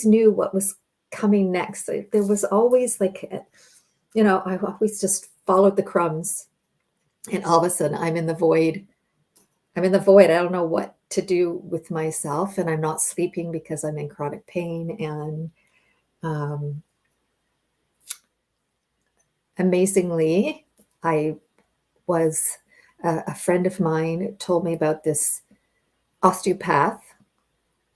knew what was coming next. There was always I always just followed the crumbs. And all of a sudden I'm in the void. I don't know what to do with myself, and I'm not sleeping because I'm in chronic pain. And amazingly, a friend of mine told me about this osteopath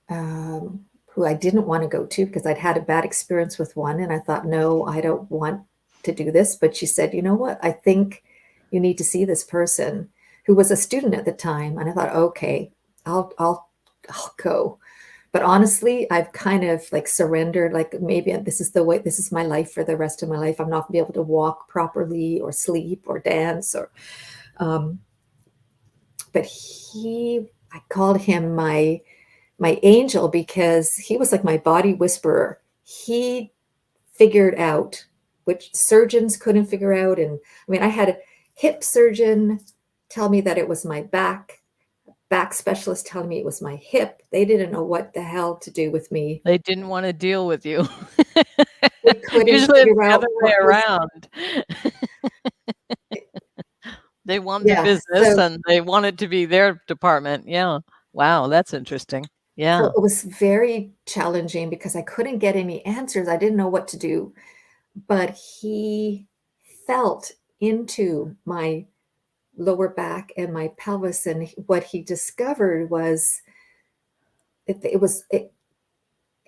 who I didn't want to go to because I'd had a bad experience with one. And I thought, no, I don't want to do this. But she said, you know what? I think you need to see this person, who was a student at the time. And I thought, okay, I'll go. But honestly, I've kind of like surrendered, like maybe this is the way, this is my life for the rest of my life. I'm not gonna be able to walk properly or sleep or dance or, um, but I called him my angel because he was like my body whisperer. He figured out which surgeons couldn't figure out. And I mean, I had a hip surgeon tell me that it was my back specialist telling me it was my hip. They didn't know what the hell to do with me. They didn't want to deal with you. They couldn't Usually it's figure the out other way what was, around. They want the yeah. business and they want it to be their department. Yeah. Wow, that's interesting. So Yeah. it was very challenging because I couldn't get any answers. I didn't know what to do. But he felt into my lower back and my pelvis, and what he discovered was it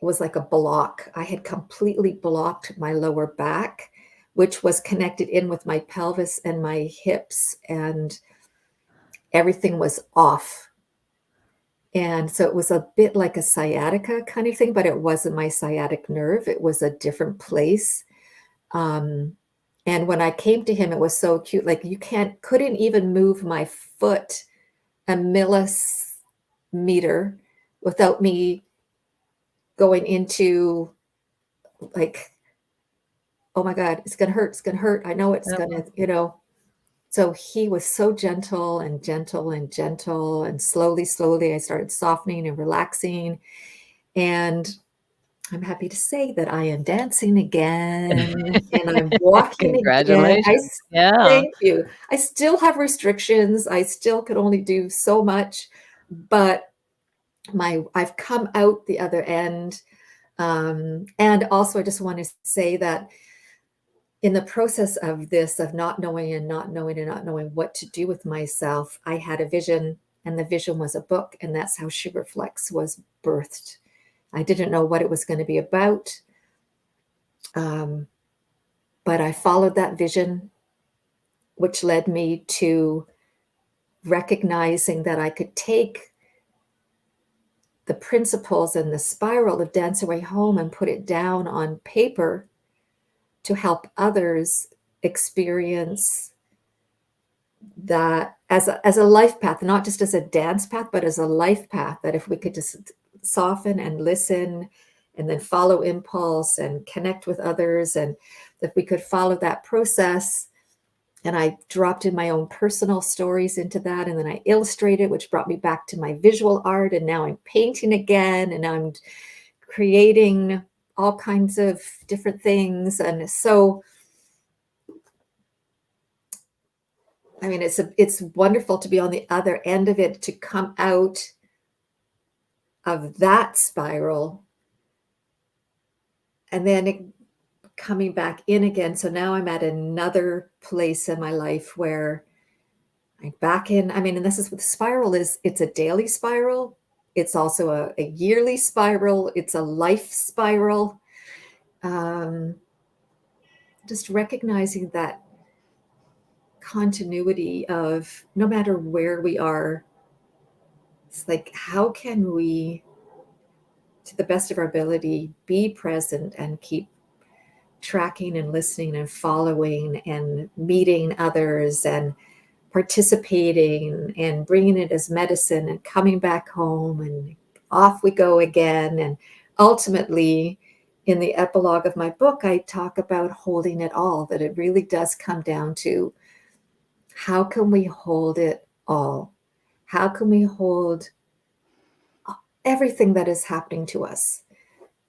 was like a block. I had completely blocked my lower back, which was connected in with my pelvis and my hips, and everything was off. And so it was a bit like a sciatica kind of thing, but it wasn't my sciatic nerve. It was a different place. Um, and when I came to him, it was so cute. Like couldn't even move my foot a millimeter without me going into like, oh my God, it's gonna hurt. It's gonna hurt. I know it's Yeah. gonna. So he was so gentle and gentle and gentle, and slowly, slowly, I started softening and relaxing. And I'm happy to say that I am dancing again and I'm walking again. Congratulations. Yeah. Thank you. I still have restrictions. I still could only do so much, but I've come out the other end. And also, I just want to say that in the process of this, of not knowing and not knowing and not knowing what to do with myself, I had a vision, and the vision was a book, and that's how Sugarflex was birthed. I didn't know what it was going to be about, but I followed that vision, which led me to recognizing that I could take the principles and the spiral of Dance Away Home and put it down on paper to help others experience that as a life path, not just as a dance path, but as a life path, that if we could just soften and listen and then follow impulse and connect with others, and if we could follow that process. And I dropped in my own personal stories into that, and then I illustrated, which brought me back to my visual art, and now I'm painting again, and I'm creating all kinds of different things. And so I mean, it's wonderful to be on the other end of it, to come out of that spiral and then coming back in again. So now I'm at another place in my life where I'm back in. I mean, and this is what the spiral is. It's a daily spiral. It's also a yearly spiral. It's a life spiral. Just recognizing that continuity of no matter where we are, it's like, how can we, to the best of our ability, be present and keep tracking and listening and following and meeting others and participating and bringing it as medicine and coming back home, and off we go again. And ultimately, in the epilogue of my book, I talk about holding it all, that it really does come down to how can we hold it all? How can we hold everything that is happening to us?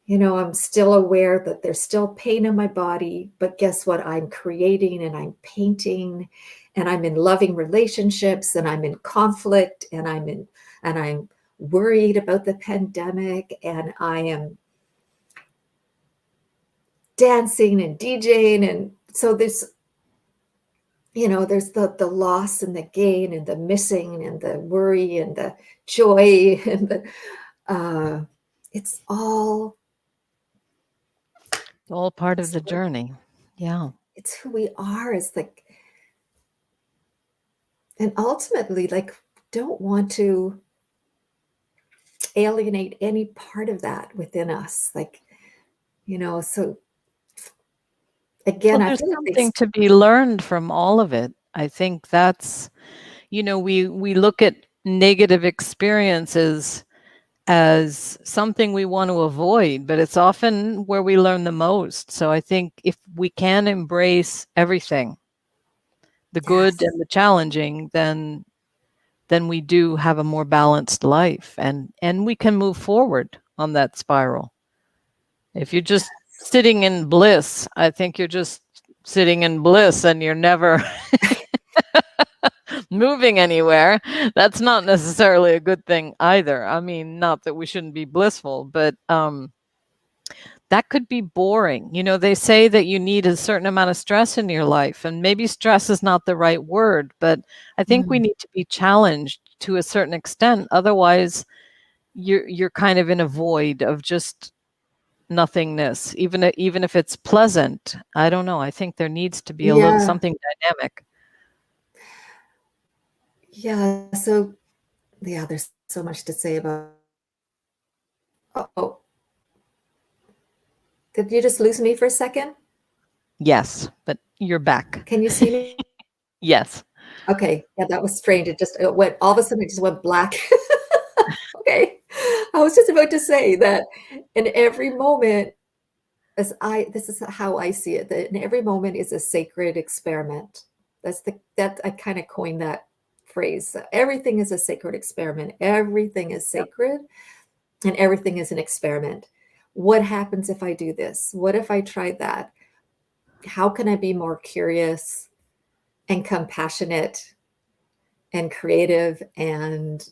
I'm still aware that there's still pain in my body, but guess what? I'm creating and I'm painting, and I'm in loving relationships, and I'm in conflict, and I'm worried about the pandemic, and I am dancing and DJing. And so there's the loss and the gain and the missing and the worry and the joy and it's all Part of the journey. Yeah. it's who we are. It's like, and ultimately, like, don't want to alienate any part of that within us. Like, so again, Well, I there's feel like something to be learned from all of it. I think that's, we look at negative experiences as something we want to avoid, but it's often where we learn the most. So I think if we can embrace everything, the good yes. and the challenging, then we do have a more balanced life, and we can move forward on that spiral. If you're just sitting in bliss, I think you're just sitting in bliss and you're never moving anywhere. That's not necessarily a good thing either. I mean, not that we shouldn't be blissful, but that could be boring. They say that you need a certain amount of stress in your life, and maybe stress is not the right word, but I think we Mm. need to be challenged to a certain extent. Otherwise, you're kind of in a void of just nothingness, even if it's pleasant. I don't know. I think there needs to be a little Yeah. something dynamic. Yeah. So, yeah, there's so much to say about. Oh, did you just lose me for a second? Yes, but you're back. Can you see me? Yes. Okay. Yeah, that was strange. It went all of a sudden it just went black. Okay. I was just about to say that in every moment, this is how I see it, that in every moment is a sacred experiment. That I kind of coined that phrase. Everything is a sacred experiment. Everything is Yep. sacred and everything is an experiment. What happens if I do this? What if I try that? How can I be more curious and compassionate and creative and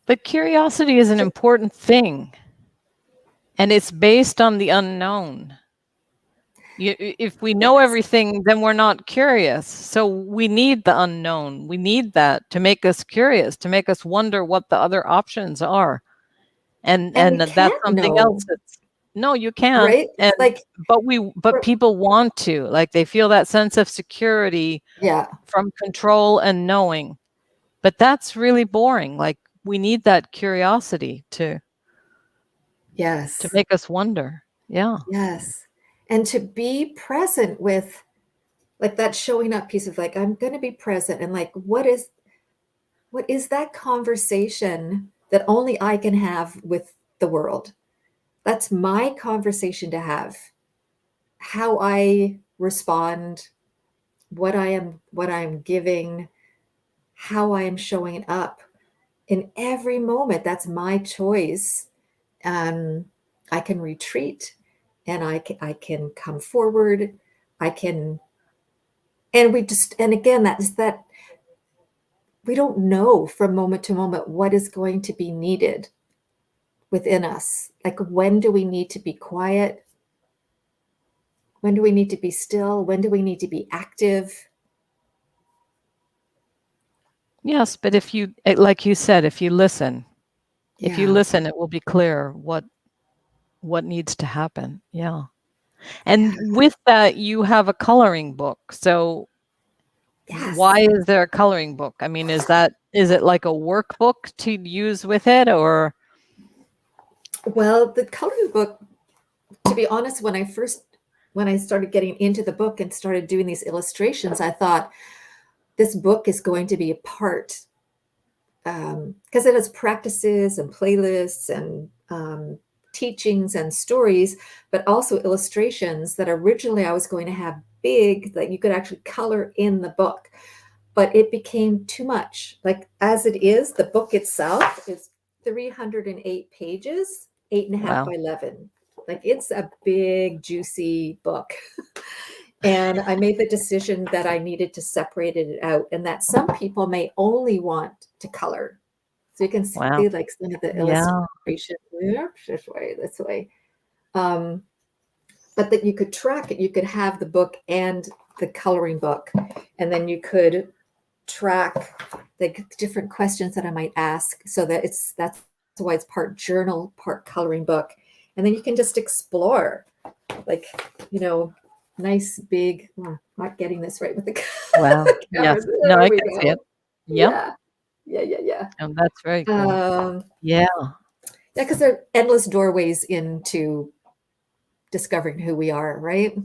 But curiosity is an important thing, and it's based on the unknown. If we know yes, everything, then we're not curious. So we need the unknown. We need that to make us curious, to make us wonder what the other options are. And and we that's can't something else know, that's no, you can't. right? And Like, but people want to. Like they feel that sense of security yeah, from control and knowing. But that's really boring. Like we need that curiosity to yes, make us wonder. Yeah. yes. And to be present with like that showing up piece of like, I'm going to be present and like, what is that conversation that only I can have with the world? That's my conversation to have. How I respond, what I'm giving, how I am showing up in every moment. That's my choice. Um, I can retreat and I can come forward. I can, and again, that we don't know from moment to moment what is going to be needed within us. Like, when do we need to be quiet? When do we need to be still? When do we need to be active? Yes, but if you like you said, if you Yeah. listen, it will be clear what needs to happen. Yeah. And with that, you have a coloring book. So why Yes. is there a coloring book? I mean, is it like a workbook to use with it, or Well, the coloring book, to be honest, when I started getting into the book and started doing these illustrations, I thought this book is going to be a part, because it has practices and playlists and teachings and stories, but also illustrations that originally I was going to have big, that you could actually color in the book. But it became too much. Like, as it is, the book itself is 308 pages, 8.5 wow. by 11. Like, it's a big, juicy book. And I made the decision that I needed to separate it out, and that some people may only want to color. So you can see Wow. like some of the Yeah. illustration this way. Um, but that you could track it. You could have the book and the coloring book, and then you could track the different questions that I might ask, so that that's why it's part journal, part coloring book. And then you can just explore, like, nice big, not getting this right with the Wow. camera. Yes. No, There I we can see it. go. Yep. Yeah. Yeah. And that's very cool. Um, Yeah. yeah, because there are endless doorways into discovering who we are, right?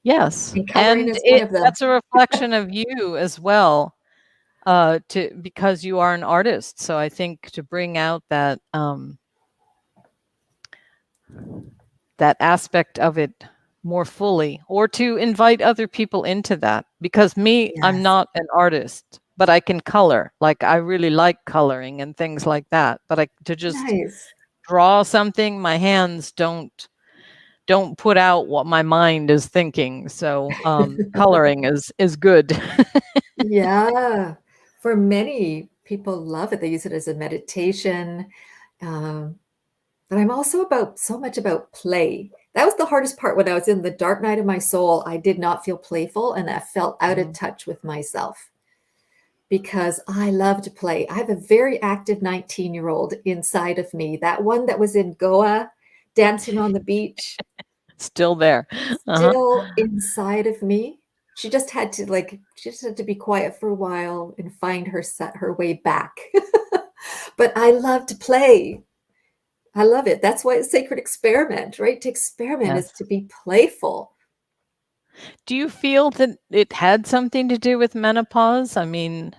Yes. And coloring And is one of them. that's a reflection of you as well, to because you are an artist. So I think to bring out that that aspect of it more fully, or to invite other people into that, because me, I'm Yes. not an artist, but I can color. Like I really like coloring and things like that, but I to just Nice. draw something, my hands don't put out what my mind is thinking. So coloring is good. Yeah. For many people love it. They use it as a meditation. Um, but I'm also about so much about play. That was the hardest part when I was in the dark night of my soul. I did not feel playful and I felt out of Mhm. touch with myself because I love to play. I have a very active 19-year-old inside of me, that one that was in Goa dancing on the beach, Still there. Uh-huh. still inside of me. She just had to be quiet for a while and find her way back. But I love to play. I love it. That's why it's sacred experiment, right? To experiment is Yes. to be playful. Do you feel that it had something to do with menopause? I mean,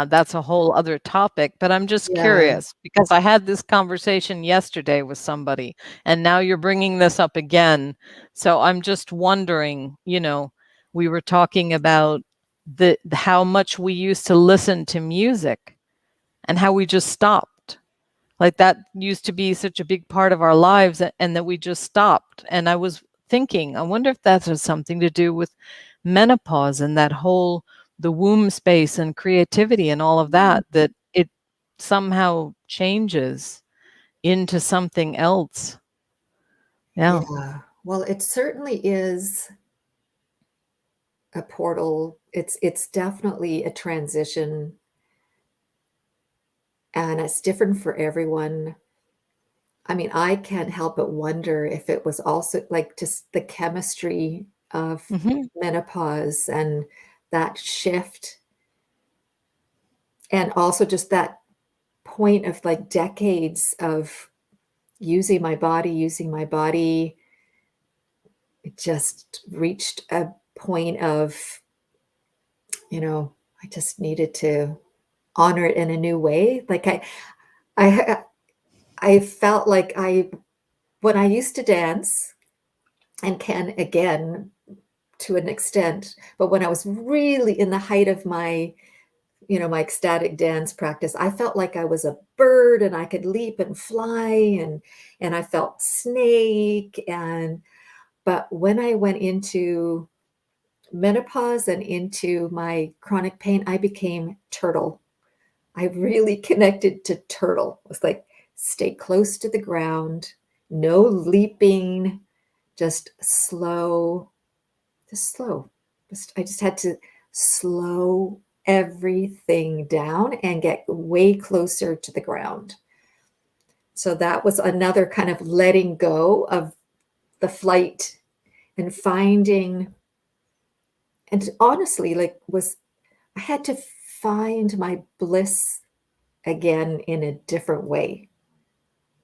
that's a whole other topic, but I'm just Yeah. curious because I had this conversation yesterday with somebody, and now you're bringing this up again. So I'm just wondering, we were talking about how much we used to listen to music and how we just stopped. Like that used to be such a big part of our lives, and that we just stopped. And I was thinking, I wonder if that has something to do with menopause and that whole the womb space and creativity and all of Mm. that it somehow changes into something else. Yeah. Yeah. Well, it certainly is a portal. It's definitely a transition and it's different for everyone. I mean, I can't help but wonder if it was also like just the chemistry of Hmm. menopause and that shift, and also just that point of like decades of using my body. It just reached a point of, I just needed to honor it in a new way. Like I, I felt like when I used to dance and can again to an extent, but when I was really in the height of my ecstatic dance practice, I felt like I was a bird and I could leap and fly and I felt snake but when I went into menopause and into my chronic pain, I became turtle. I really connected to turtle. It was like stay close to the ground, no leaping, just slow, just slow. I just had to slow everything down and get way closer to the ground. So that was another kind of letting go of the flight and finding, and honestly, like was I had to find my bliss again in a different way.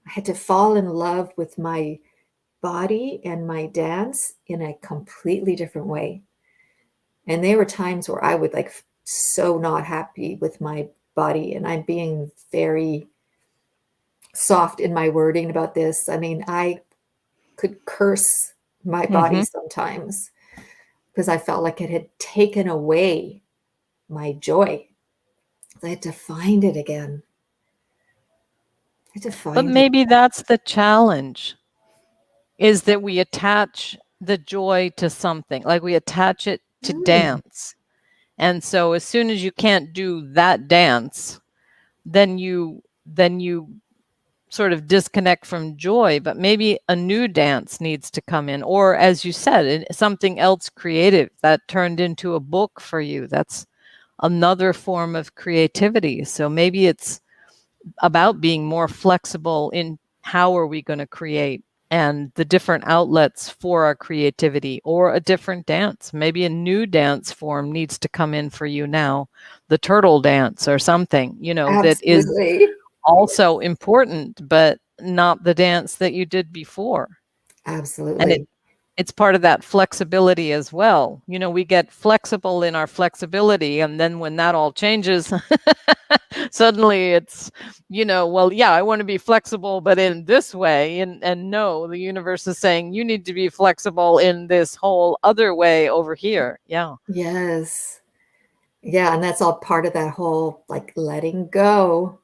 I had to fall in love with my body and my dance in a completely different way. And there were times where I would like so not happy with my body, and I'm being very soft in my wording about this. I mean, I could curse my body Hmm. sometimes because I felt like it had taken away my joy. I had to find it again. I had to But find it. maybe that's the challenge, is that we attach the joy to something, like we attach it to Mm, dance. And so as soon as you can't do that dance, then you sort of disconnect from joy, but maybe a new dance needs to come in, or as you said, something else creative that turned into a book for you. That's another form of creativity. So maybe it's about being more flexible in how are we going to create and the different outlets for our creativity, or a different dance. Maybe a new dance form needs to come in for you now, the turtle dance or something, that is Absolutely. also important, but not the dance that you did before. And Absolutely. it's part of that flexibility as well. We get flexible in our flexibility, and then when that all changes, suddenly it's, well, yeah, I want to be flexible, but in this way. And no, the universe is saying you need to be flexible in this whole other way over here. Yeah. Yes. Yeah, and that's all part of that whole like letting go.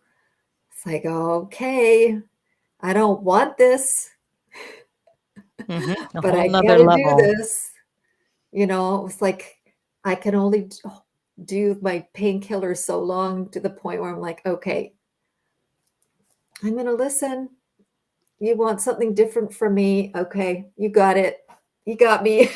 It's like, okay, I don't want this, A but whole I nother gotta do level. this. It's like I can only do my painkiller so long, to the point where I'm like, okay, I'm gonna listen. You want something different from me? Okay, you got it. You got me.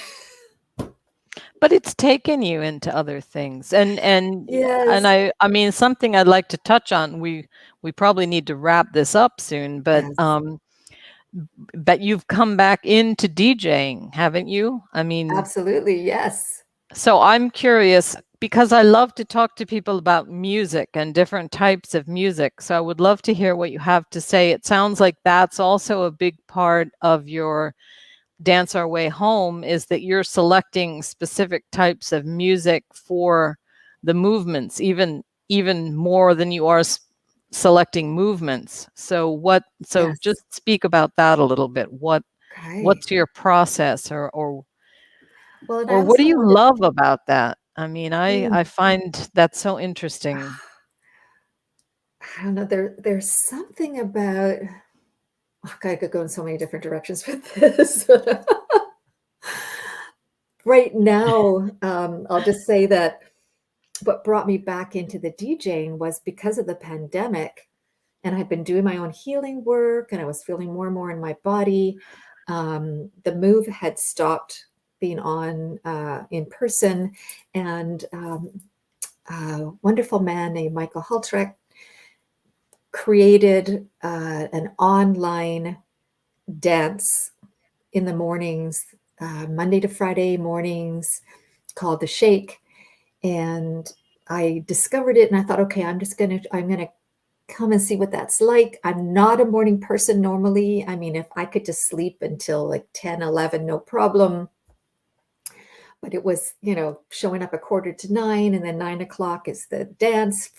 But it's taken you into other things. And Yes. I mean, something I'd like to touch on, we probably need to wrap this up soon, Yes. but you've come back into DJing, haven't you? I mean, Absolutely. Yes. so I'm curious, because I love to talk to people about music and different types of music. So I would love to hear what you have to say. It sounds like that's also a big part of your Dance Our Way Home, is that you're selecting specific types of music for the movements, even more than you are selecting movements. So Yes. just speak about that a little bit. Okay. What's your process, Well, and I or what do also you wanted. love about that? I mean, I Mm, find that so interesting. I don't know. There's something about. Okay, I could go in so many different directions with this. Right now, I'll just say that what brought me back into the DJing was because of the pandemic, and I'd been doing my own healing work, and I was feeling more and more in my body. The move had stopped being on in person, and a wonderful man named Michael Haltreck created an online dance in the mornings, Monday to Friday mornings, called the Shake. And I discovered it, and I thought, okay, I'm gonna come and see what that's like. I'm not a morning person normally. I mean, if I could just sleep until like 10, 11, no problem. But it was, showing up at 8:45, and then 9 o'clock is the dance,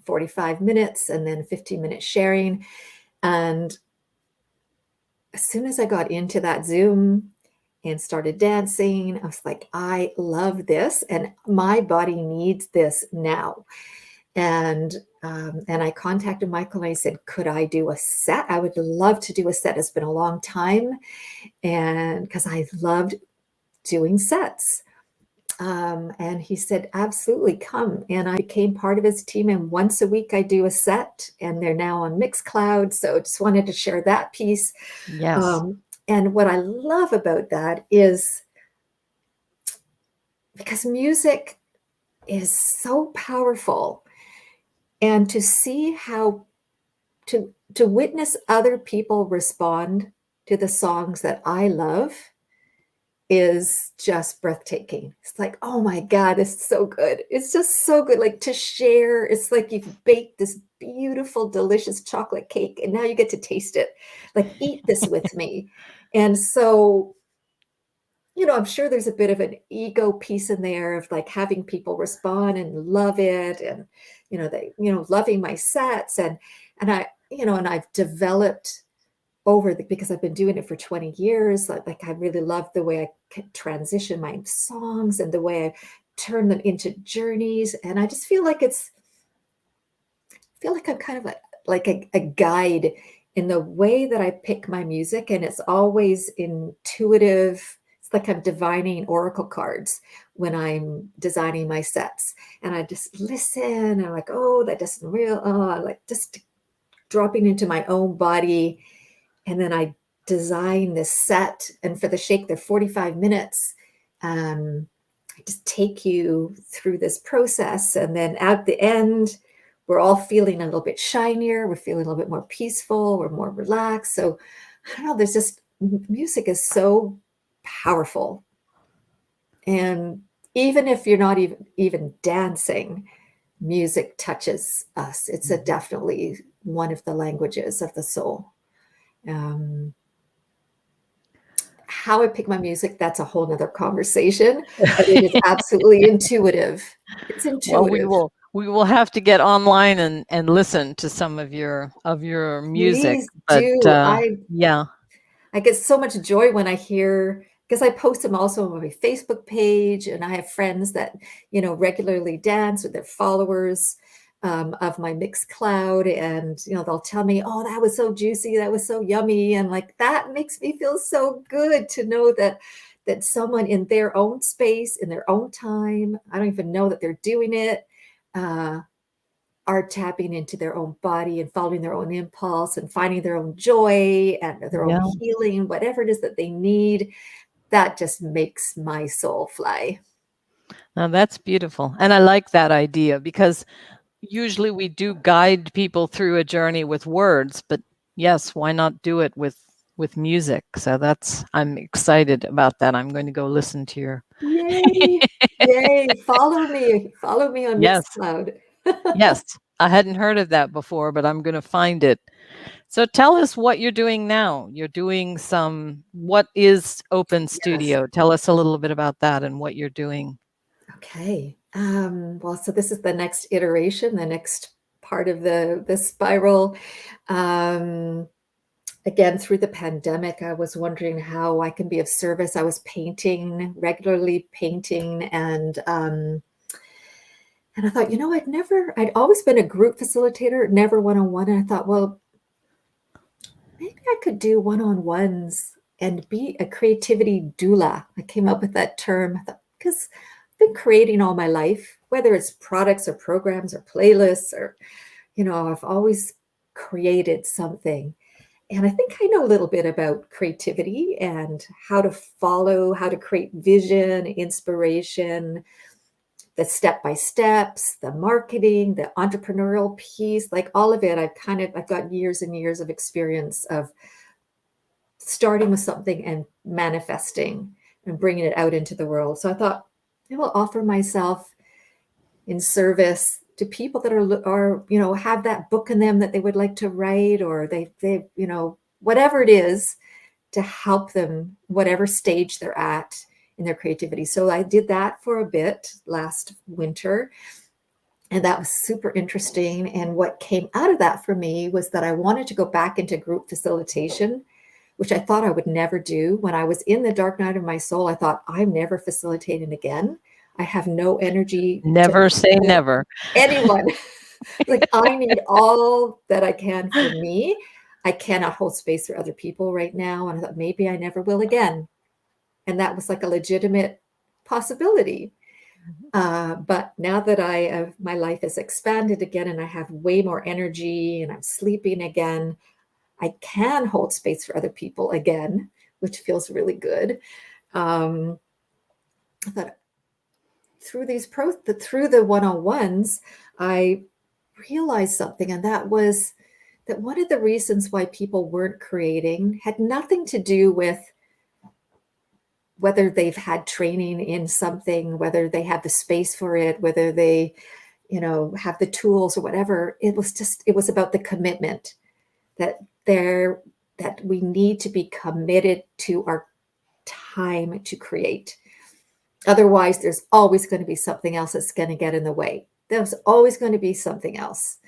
45 minutes, and then 15-minute sharing. And as soon as I got into that Zoom and started dancing, I was like, I love this, and my body needs this now. And I contacted Michael, and I said, could I do a set? I would love to do a set. It's been a long time, and because I loved doing sets. And he said, absolutely, come. And I became part of his team. And once a week, I do a set, and they're now on Mixcloud. So just wanted to share that piece. Yes. And what I love about that is because music is so powerful, and to see how to witness other people respond to the songs that I love is just breathtaking. It's like, oh my God, it's so good. It's just so good. Like, to share, it's like you've baked this beautiful, delicious chocolate cake, and now you get to taste it. Like, eat this with me. And so, I'm sure there's a bit of an ego piece in there of like having people respond and love it, and loving my sets, and I've developed because I've been doing it for 20 years. Like I really love the way I can transition my songs and the way I turn them into journeys. And I just feel like I'm kind of like a guide in the way that I pick my music. And it's always intuitive. It's like I'm divining oracle cards when I'm designing my sets. And I just listen, and I'm like, oh, that doesn't real, oh, like just dropping into my own body. And then I design this set. And for the Shake, they're 45 minutes. I just take you through this process. And then at the end, we're all feeling a little bit shinier. We're feeling a little bit more peaceful. We're more relaxed. So I don't know, there's just music is so powerful. And even if you're not even dancing, music touches us. It's a definitely one of the languages of the soul. Um, how I pick my music, that's a whole nother conversation, but it is absolutely intuitive. It's Well, intuitive. we will have to get online and listen to some of your music. Please But do. yeah, I get so much joy when I hear, because I post them also on my Facebook page, and I have friends that, regularly dance with their followers of my Mixcloud, and they'll tell me, "Oh, that was so juicy, that was so yummy," and like that makes me feel so good to know that someone in their own space, in their own time, I don't even know that they're doing it. Uh, are tapping into their own body and following their own impulse and finding their own joy and their own yeah. healing, whatever it is that they need, that just makes my soul fly. Now that's beautiful. And I like that idea because usually we do guide people through a journey with words, but yes, why not do it with music? So I'm excited about that. I'm going to go listen to your Yay! Yay! Follow me on Yes. Mixcloud. Yes. I hadn't heard of that before, but I'm going to find it. So tell us what you're doing now. You're doing what is Open Yes. Studio? Tell us a little bit about that and what you're doing. Okay. Well, so this is the next iteration, the next part of the spiral. Um, Again, through the pandemic, I was wondering how I can be of service. I was painting, regularly painting, and I thought, I'd always been a group facilitator, never one-on-one. And I thought, well, maybe I could do one-on-ones and be a creativity doula. I came up with that term. I thought, because I've been creating all my life, whether it's products or programs or playlists or, I've always created something. And I think I know a little bit about creativity and how to follow, how to create vision, inspiration, the step by steps, the marketing, the entrepreneurial piece, like all of it. I've got years and years of experience of starting with something and manifesting and bringing it out into the world. So I thought I will offer myself in service to people that are have that book in them that they would like to write, or they whatever it is, to help them whatever stage they're at in their creativity. So I did that for a bit last winter, and that was super interesting. And what came out of that for me was that I wanted to go back into group facilitation, which I thought I would never do. When I was in the dark night of my soul, I thought, I'm never facilitating again. I have no energy to Never say facilitate never. anyone. Like, I need all that I can for me. I cannot hold space for other people right now. And I thought maybe I never will again. And that was like a legitimate possibility. But now that my life has expanded again and I have way more energy and I'm sleeping again, I can hold space for other people again, which feels really good. I thought through through the one-on-ones, I realized something, and that was that one of the reasons why people weren't creating had nothing to do with whether they've had training in something, whether they have the space for it, whether they, have the tools or whatever. It was about the commitment that that we need to be committed to our time to create. Otherwise, there's always going to be something else that's going to get in the way. There's always going to be something else.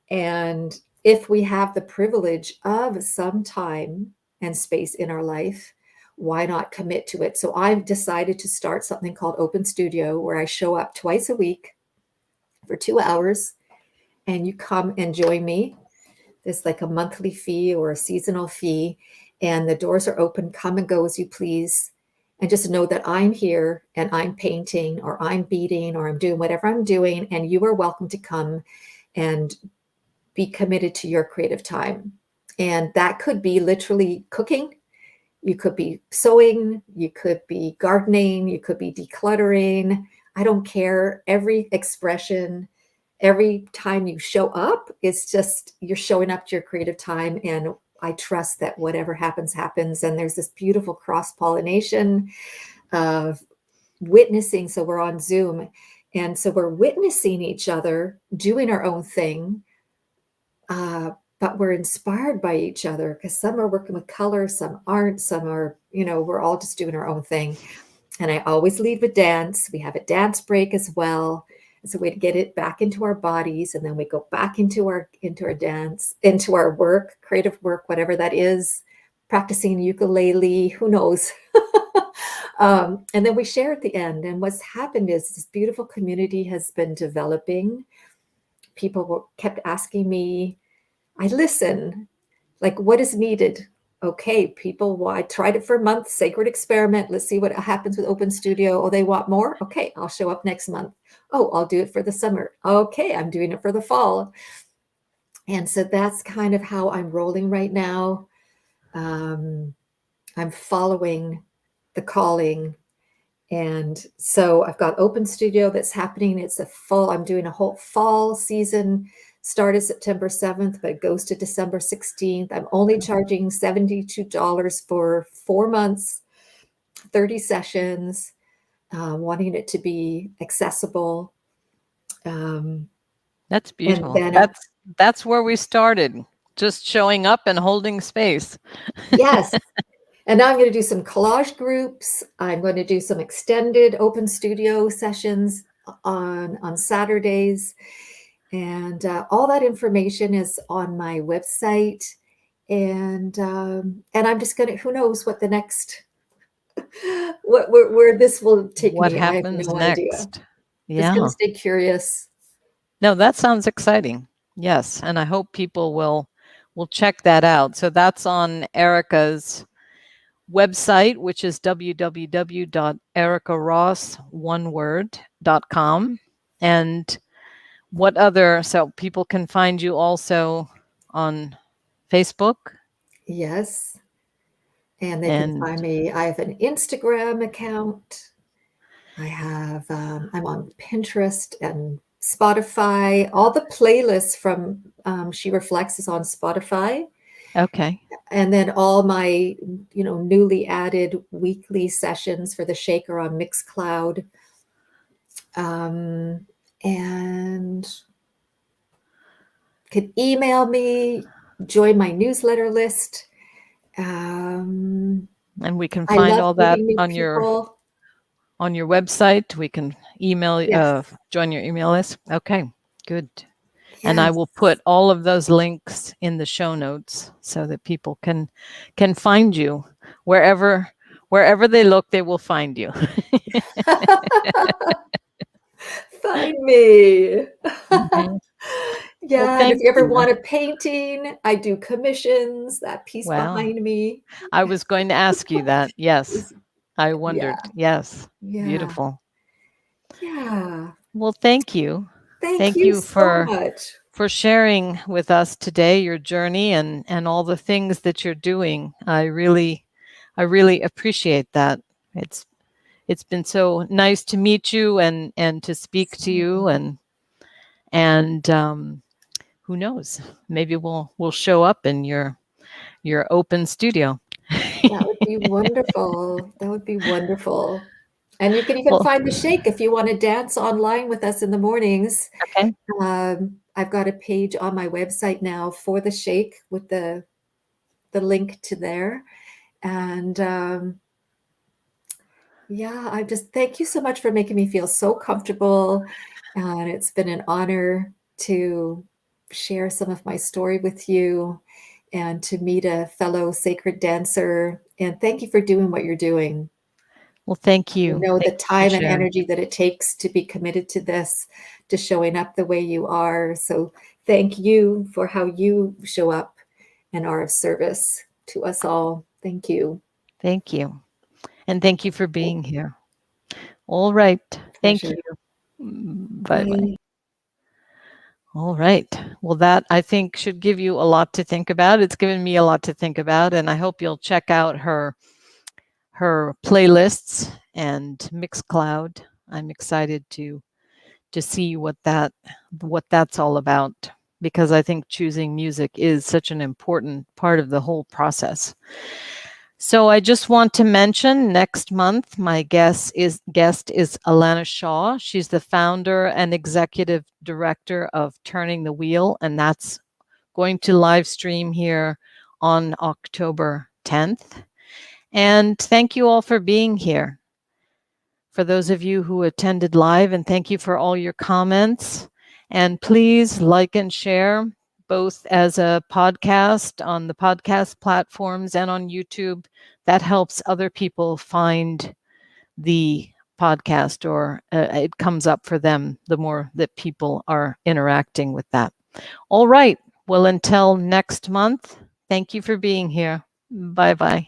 And if we have the privilege of some time and space in our life, why not commit to it? So I've decided to start something called Open Studio, where I show up twice a week for 2 hours, and you come and join me. There's like a monthly fee or a seasonal fee, and the doors are open. Come and go as you please. And just know that I'm here and I'm painting or I'm beading or I'm doing whatever I'm doing, and you are welcome to come and be committed to your creative time. And that could be literally cooking. You could be sewing, you could be gardening, you could be decluttering. I don't care. Every expression, every time you show up, it's just you're showing up to your creative time. And I trust that whatever happens, happens. And there's this beautiful cross-pollination of witnessing. So we're on Zoom. And so we're witnessing each other doing our own thing. But we're inspired by each other because some are working with color, some aren't, some are, we're all just doing our own thing. And I always lead with dance. We have a dance break as well. It's a way to get it back into our bodies. And then we go back into our dance, into our work, creative work, whatever that is, practicing ukulele, who knows? And then we share at the end. And what's happened is this beautiful community has been developing. People kept asking me, I listen, like, what is needed? Okay, people, well, I tried it for a month, sacred experiment. Let's see what happens with Open Studio. Oh, they want more? Okay, I'll show up next month. Oh, I'll do it for the summer. Okay, I'm doing it for the fall. And so that's kind of how I'm rolling right now. I'm following the calling. And so I've got Open Studio that's happening. It's I'm doing a whole fall season, started September 7th, but it goes to December 16th. I'm only charging $72 for 4 months, 30 sessions, wanting it to be accessible. That's beautiful. That's where we started, just showing up and holding space. Yes. And now I'm going to do some collage groups. I'm going to do some extended Open Studio sessions on Saturdays. And all that information is on my website. And I'm just going to, who knows what the next, where this will take what me. happens I have no next? idea. Yeah. Just going to stay curious. No, that sounds exciting. Yes. And I hope people will check that out. So that's on Erica's website, which is www.ericaross.com. And what other, so people can find you also on Facebook? Yes. And they can find me. I have an Instagram account. I have, I'm on Pinterest and Spotify. All the playlists from She Reflects is on Spotify. Okay. And then all my, newly added weekly sessions for the Shaker on Mixcloud. And could email me, join my newsletter list. And we can find all that on your website. We can email, join your email list. Okay, good. Yes. And I will put all of those links in the show notes so that people can find you wherever they look, they will find you. Find me. Mm-hmm. Yeah, well, and if you ever want a painting, I do commissions, that piece behind me. I was going to ask you that. Yes. I wondered. Yeah. Yes. Yeah. Beautiful. Yeah. Well, thank you. Thank you so much for sharing with us today your journey and all the things that you're doing. I really appreciate that. It's been so nice to meet you and to speak to you and who knows, maybe we'll show up in your Open Studio. That would be wonderful. That would be wonderful. And you can even find the Shake if you want to dance online with us in the mornings. Okay. I've got a page on my website now for the Shake with the link to there. And yeah, I just thank you so much for making me feel so comfortable. And it's been an honor to share some of my story with you and to meet a fellow sacred dancer. And thank you for doing what you're doing. Well, thank you. The time and energy that it takes to be committed to this, to showing up the way you are. So thank you for how you show up and are of service to us all. Thank you. Thank you. And thank you for being here. All right. Thank you. Bye-bye. All right. Well, that I think should give you a lot to think about. It's given me a lot to think about, and I hope you'll check out her playlists and Mixcloud. I'm excited to see what that's all about. because I think choosing music is such an important part of the whole process. So I just want to mention next month, my guest is Alana Shaw. She's the founder and executive director of Turning the Wheel, and that's going to live stream here on October 10th. And thank you all for being here. For those of you who attended live, and thank you for all your comments. And please like and share, both as a podcast on the podcast platforms and on YouTube. That helps other people find the podcast, or it comes up for them the more that people are interacting with that. All right. Well, until next month, thank you for being here. Bye-bye.